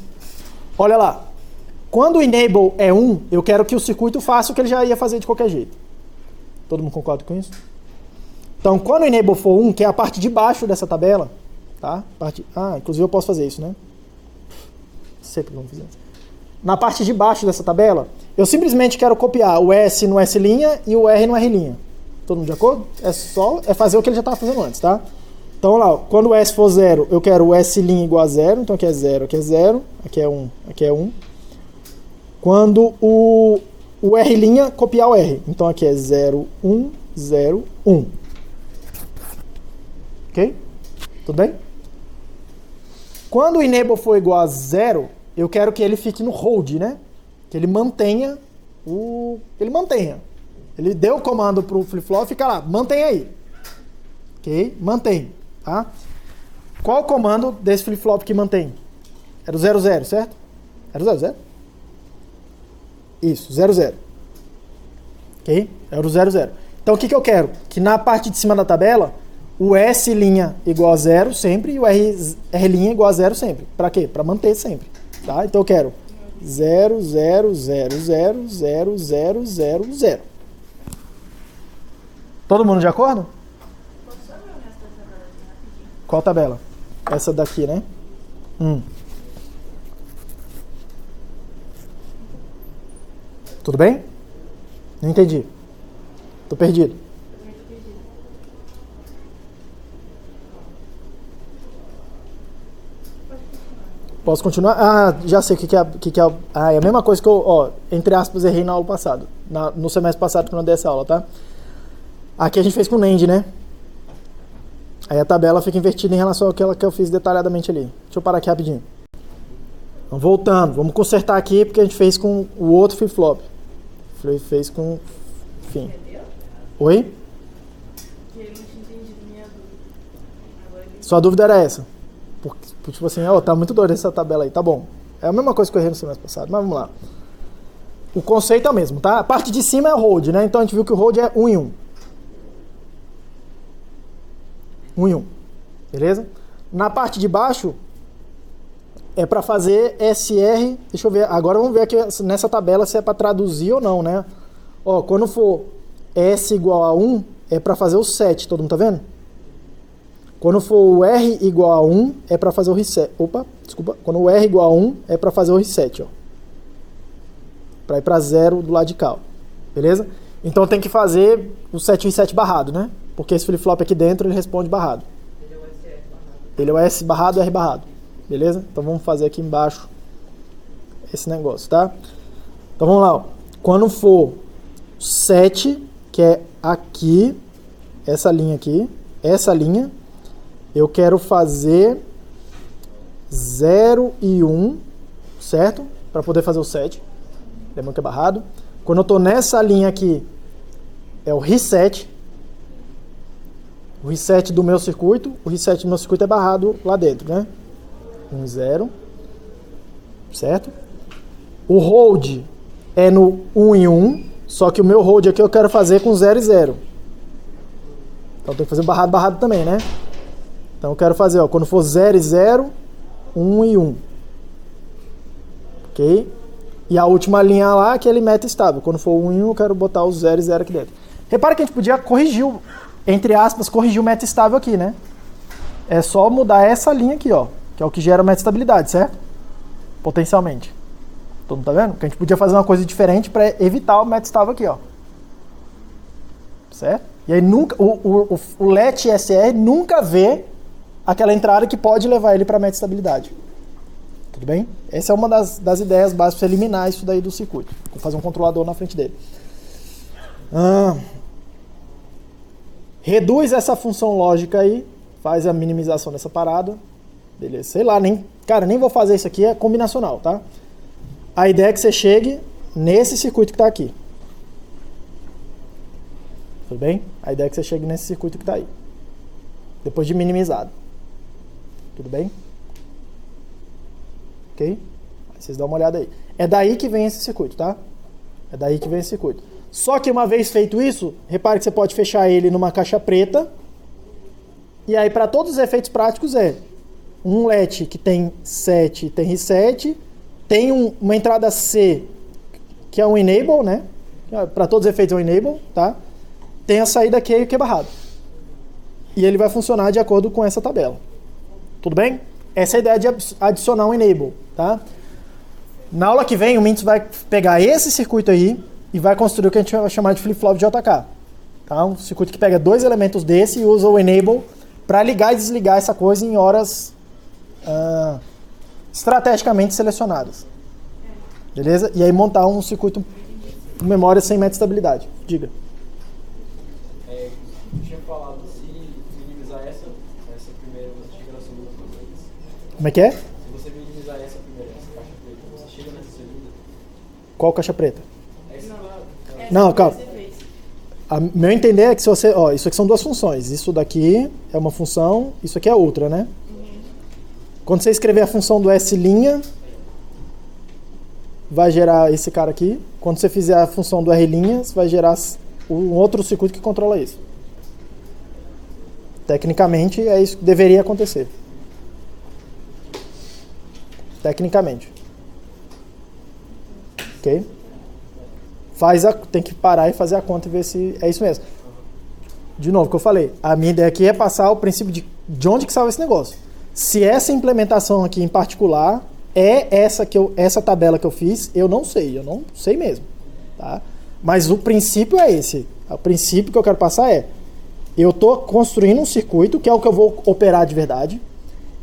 Olha lá. Quando o enable é 1, eu quero que o circuito faça o que ele já ia fazer de qualquer jeito. Todo mundo concorda com isso? Então, quando o enable for 1, que é a parte de baixo dessa tabela, tá? Inclusive eu posso fazer isso, né? Sempre vamos fazer isso. Na parte de baixo dessa tabela, eu simplesmente quero copiar o S no S' e o R no R'. Todo mundo de acordo? É fazer o que ele já estava fazendo antes, tá? Então, olha lá, quando o S for 0, eu quero o S' igual a 0, então aqui é 0, aqui é 0, aqui é 1, aqui é 1. Quando o R', copiar o R. Então aqui é 0, 1, 0, 1. Ok? Tudo bem? Quando o enable for igual a 0, eu quero que ele fique no hold, né? Que ele mantenha Ele deu o comando para o flip-flop, fica lá, mantém aí. Ok? Mantém, tá? Qual o comando desse flip-flop que mantém? Era o 0, 0, certo? Era o 0, 0? Isso, 0, 0. Ok? Era o 0, 0. Então o que eu quero? Que na parte de cima da tabela, o S' igual a 0 sempre e o R' igual a 0 sempre. Para quê? Para manter sempre. Tá? Então eu quero 0, 0, 0, 0, 0, 0, 0, 0. Todo mundo de acordo? Qual tabela? Essa daqui, né? Tudo bem? Não entendi. Tô perdido. Posso continuar? Já sei o que é. É a mesma coisa que eu, entre aspas, errei na aula passada. No semestre passado que eu não dei essa aula, tá? Aqui a gente fez com NAND, né? Aí a tabela fica invertida em relação àquela que eu fiz detalhadamente ali. Deixa eu parar aqui rapidinho. Então, voltando. Vamos consertar aqui porque a gente fez com o outro flip-flop. Fez com... Enfim. Oi? Sua dúvida era essa? Tipo assim, tá muito doido essa tabela aí. Tá bom. É a mesma coisa que eu errei no semestre passado, mas vamos lá. O conceito é o mesmo, tá? A parte de cima é o hold, né? Então a gente viu que o hold é 1 em 1. 1 em 1. Beleza? Na parte de baixo é para fazer SR. Deixa eu ver. Agora vamos ver aqui nessa tabela se é para traduzir ou não, né? Ó, quando for S igual a 1, é para fazer o set. Todo mundo tá vendo? Quando for o R igual a 1, é para fazer o reset. Opa, desculpa. Quando o R igual a 1, é para fazer o reset, ó. Para ir para 0 do lado de cá, ó. Beleza? Então tem que fazer o set reset barrado, né? Porque esse flip-flop aqui dentro, ele responde barrado. Ele é o S barrado e R barrado. Beleza? Então vamos fazer aqui embaixo esse negócio, tá? Então vamos lá, ó. Quando for 7, que é aqui, essa linha aqui, essa linha, eu quero fazer 0 e 1, certo? Para poder fazer o set. Lembrando que é barrado. Quando eu estou nessa linha aqui, é o reset. O reset do meu circuito. O reset do meu circuito é barrado lá dentro, né? 1, 0. Certo? O hold é no 1 em 1. Só que o meu hold aqui eu quero fazer com 0 e 0. Então tem que fazer barrado, barrado também, né? Então eu quero fazer, ó, quando for 0 e 0, 1 e 1. Ok? E a última linha lá, aquele meta estável. Quando for 1 e 1, eu quero botar os 0 e 0 aqui dentro. Repara que a gente podia corrigir, entre aspas, corrigir o meta estável aqui, né? É só mudar essa linha aqui, ó. Que é o que gera meta estabilidade, certo? Potencialmente. Todo mundo tá vendo? Que a gente podia fazer uma coisa diferente para evitar o meta estável aqui, ó. Certo? E aí nunca, o LET SR nunca vê aquela entrada que pode levar ele para meta estabilidade. Tudo bem? Essa é uma das ideias básicas para eliminar isso daí do circuito. Vou fazer um controlador na frente dele. Reduz essa função lógica aí. Faz a minimização dessa parada. Beleza. Sei lá, nem vou fazer isso aqui. É combinacional, tá? A ideia é que você chegue nesse circuito que está aqui. Tudo bem? A ideia é que você chegue nesse circuito que está aí. Depois de minimizado. Tudo bem? Ok? Aí vocês dão uma olhada aí. É daí que vem esse circuito, tá? É daí que vem esse circuito. Só que uma vez feito isso, repare que você pode fechar ele numa caixa preta. E aí, para todos os efeitos práticos, é um LET que tem set, tem reset. Tem uma entrada C, que é um enable, né? Para todos os efeitos é um enable, tá? Tem a saída Q, que é barrado. E ele vai funcionar de acordo com essa tabela. Tudo bem? Essa é a ideia de adicionar um enable, tá? Na aula que vem, o Mintz vai pegar esse circuito aí e vai construir o que a gente vai chamar de flip-flop de JK. Tá? Um circuito que pega dois elementos desse e usa o enable para ligar e desligar essa coisa em horas estrategicamente selecionadas. Beleza? E aí montar um circuito com memória sem meta estabilidade. Diga. Eu tinha falado, se minimizar essa primeira, você chega na segunda coisa. Como é que é? Se você minimizar essa primeira, essa caixa preta, você chega nessa segunda. Qual caixa preta? Essa Não, calma. Meu entender é que se você... Ó, isso aqui são duas funções. Isso daqui é uma função, isso aqui é outra, né? Quando você escrever a função do S', vai gerar esse cara aqui. Quando você fizer a função do R', vai gerar um outro circuito que controla isso. Tecnicamente, é isso que deveria acontecer. Tecnicamente. Ok? Tem que parar e fazer a conta e ver se é isso mesmo. De novo, o que eu falei. A minha ideia aqui é passar o princípio de onde que saiu esse negócio. Se essa implementação aqui em particular é essa tabela que eu fiz, eu não sei mesmo. Tá? Mas o princípio é esse. O princípio que eu quero passar é, eu estou construindo um circuito, que é o que eu vou operar de verdade,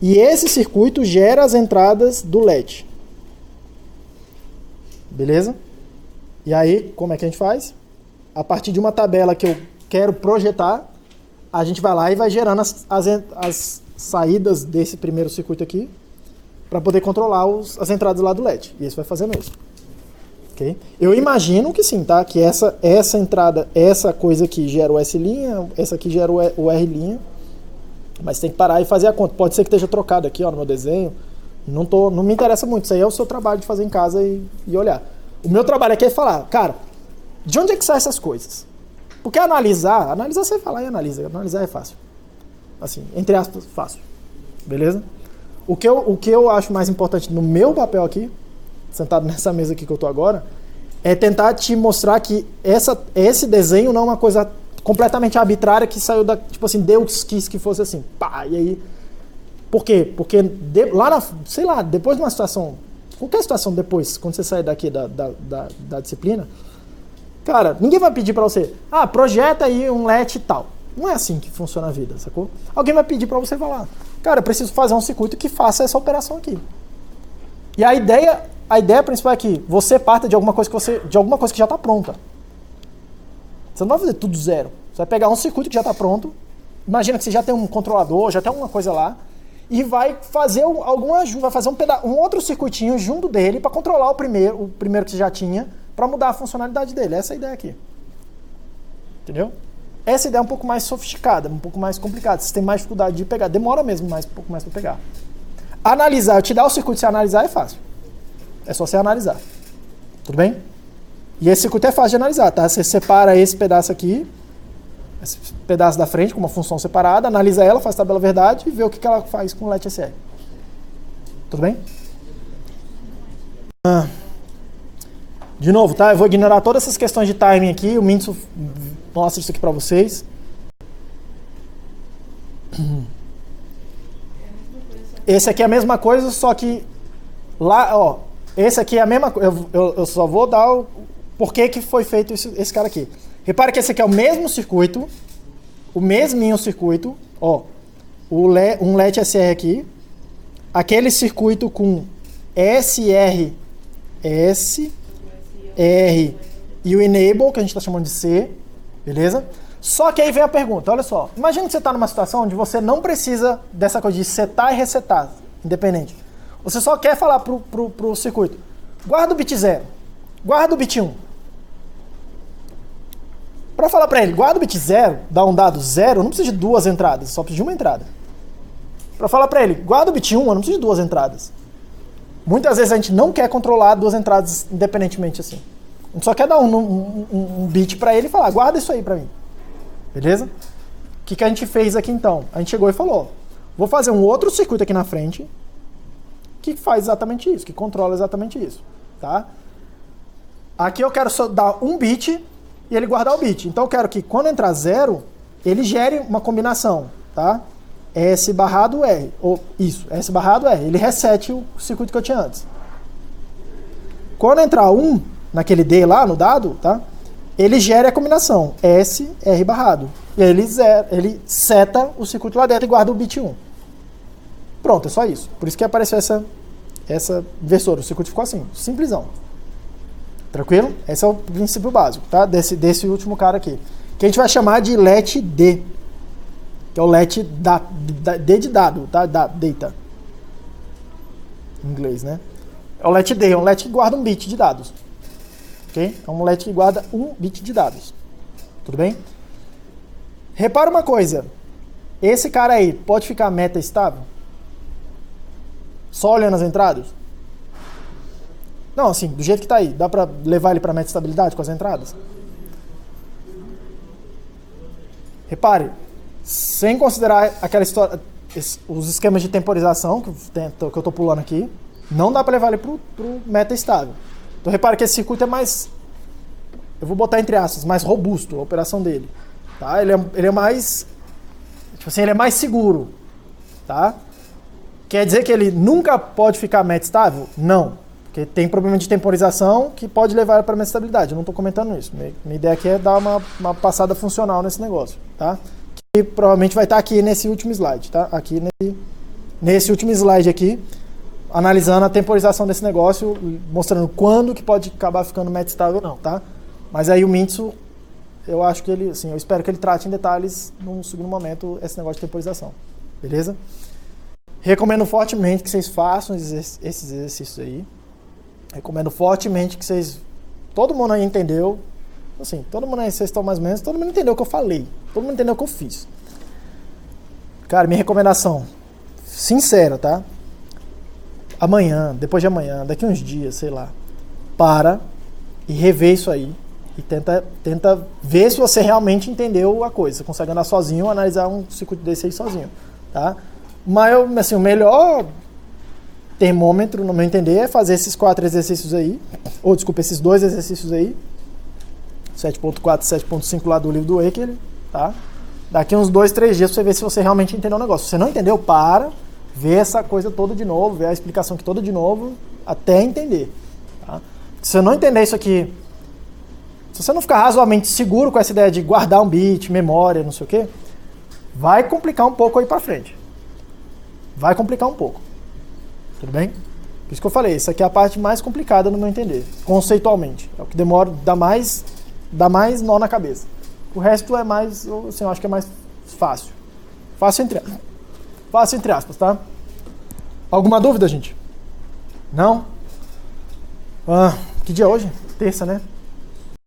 e esse circuito gera as entradas do LET. Beleza? E aí, como é que a gente faz? A partir de uma tabela que eu quero projetar, a gente vai lá e vai gerando as saídas desse primeiro circuito aqui para poder controlar as entradas lá do LED. E isso vai fazendo isso. Okay? Eu imagino que sim, tá? Que essa entrada, essa coisa aqui gera o S', essa aqui gera o R', mas tem que parar e fazer a conta. Pode ser que esteja trocado aqui, ó, no meu desenho. Não me interessa muito. Isso aí é o seu trabalho de fazer em casa e olhar. O meu trabalho aqui é falar, cara, de onde é que saem essas coisas? Porque analisar você vai lá e analisa. Analisar é fácil. Assim, entre aspas, fácil. Beleza? O que eu acho mais importante no meu papel aqui, sentado nessa mesa aqui que eu tô agora, é tentar te mostrar que esse desenho não é uma coisa completamente arbitrária que saiu da... Tipo assim, Deus quis que fosse assim. Pá, e aí... Por quê? Porque sei lá, depois de uma situação... Qualquer situação depois, quando você sair daqui da disciplina, cara, ninguém vai pedir pra você, projeta aí um LET e tal. Não é assim que funciona a vida, sacou? Alguém vai pedir pra você falar, cara, eu preciso fazer um circuito que faça essa operação aqui. E a ideia principal é que você parta de alguma coisa que já está pronta. Você não vai fazer tudo do zero. Você vai pegar um circuito que já está pronto, imagina que você já tem um controlador, já tem alguma coisa lá, e vai fazer vai fazer um outro circuitinho junto dele para controlar o primeiro que você já tinha, para mudar a funcionalidade dele. Essa é a ideia aqui. Entendeu? Essa ideia é um pouco mais sofisticada, um pouco mais complicada. Você tem mais dificuldade de pegar. Demora mesmo um pouco mais para pegar. Analisar, eu te dar o circuito, você analisar é fácil. É só você analisar. Tudo bem? E esse circuito é fácil de analisar, tá? Você separa esse pedaço aqui, esse pedaço da frente com uma função separada, analisa ela, faz tabela verdade e vê o que ela faz com o LET SR. Tudo bem? De novo, tá? Eu vou ignorar todas essas questões de timing aqui. O Mintsu mostra isso aqui para vocês. Esse aqui é a mesma coisa, só que lá, ó, esse aqui é a mesma coisa. Eu só vou dar o porquê que foi feito esse cara aqui. Repare que esse aqui é o mesmo circuito, o mesminho circuito, ó, um LET SR aqui, aquele circuito com SR e o Enable, que a gente está chamando de C, beleza? Só que aí vem a pergunta, olha só, imagina que você está numa situação onde você não precisa dessa coisa de setar e resetar, independente. Você só quer falar pro circuito, guarda o bit 0, guarda o bit 1. Para falar para ele, guarda o bit 0, dá um dado 0, eu não preciso de duas entradas, só preciso de uma entrada. Para falar para ele, guarda o bit 1, eu não preciso de duas entradas. Muitas vezes a gente não quer controlar duas entradas independentemente assim. A gente só quer dar um bit para ele e falar, guarda isso aí para mim. Beleza? O que a gente fez aqui então? A gente chegou e falou, vou fazer um outro circuito aqui na frente que faz exatamente isso, que controla exatamente isso. Tá? Aqui eu quero só dar um bit e ele guardar o bit. Então eu quero que quando entrar 0, ele gere uma combinação. Tá? S barrado R. Ou isso, S barrado R. Ele resete o circuito que eu tinha antes. Quando entrar 1, naquele D lá no dado, tá? Ele gera a combinação S, R barrado. E aí ele seta o circuito lá dentro e guarda o bit 1. Pronto, é só isso. Por isso que apareceu essa inversora. O circuito ficou assim, simplesão. Tranquilo? Esse é o princípio básico, tá? Desse último cara aqui. Que a gente vai chamar de LET D. Que é o LET D de dado, tá? Data. Em inglês, né? É o LET D, é um LET que guarda um bit de dados. Ok? É um LET que guarda um bit de dados. Tudo bem? Repara uma coisa. Esse cara aí pode ficar meta estável? Só olhando as entradas? Não, assim, do jeito que tá aí. Dá pra levar ele pra meta estabilidade com as entradas? Repare. Sem considerar aquela história, os esquemas de temporização que eu estou pulando aqui, não dá para levar ele para o meta estável. Então repare que esse circuito é mais, eu vou botar entre aspas, mais robusto a operação dele. Tá? Ele é mais, tipo assim, ele é mais seguro. Tá? Quer dizer que ele nunca pode ficar meta estável? Não. Porque tem problema de temporização que pode levar ele para meta estabilidade. Eu não estou comentando isso. Minha ideia aqui é dar uma passada funcional nesse negócio. Tá? E provavelmente vai estar aqui nesse último slide, tá? Aqui nesse último slide aqui, analisando a temporização desse negócio, mostrando quando que pode acabar ficando meta estável ou não, tá? Mas aí o Mintsu, eu acho que ele, assim, eu espero que ele trate em detalhes num segundo momento esse negócio de temporização, beleza? Recomendo fortemente que vocês façam esses exercícios aí. Recomendo fortemente que vocês, todo mundo aí entendeu. Assim, todo mundo aí, vocês estão mais ou menos, todo mundo entendeu o que eu falei, todo mundo entendeu o que eu fiz. Cara, minha recomendação, sincera, tá? Amanhã, depois de amanhã, daqui uns dias, sei lá, e rever isso aí. E tenta ver se você realmente entendeu a coisa. Você consegue andar sozinho, analisar um ciclo desse aí sozinho, tá? Mas, assim, o melhor termômetro, no meu entender, é fazer esses 4 exercícios aí, ou, desculpa, esses 2 exercícios aí, 7.4 e 7.5 lá do livro do Wakeler, tá? Daqui uns 2, 3 dias pra você ver se você realmente entendeu o negócio. Se você não entendeu, vê essa coisa toda de novo, vê a explicação aqui toda de novo, até entender, tá? Se você não entender isso aqui, se você não ficar razoavelmente seguro com essa ideia de guardar um bit, memória, não sei o quê, vai complicar um pouco aí pra frente. Vai complicar um pouco. Tudo bem? Por isso que eu falei, isso aqui é a parte mais complicada no meu entender, conceitualmente. É o que demora, dá mais nó na cabeça. O resto é mais, assim, eu acho que é mais fácil. Fácil entre aspas, tá? Alguma dúvida, gente? Não? Que dia é hoje? Terça, né?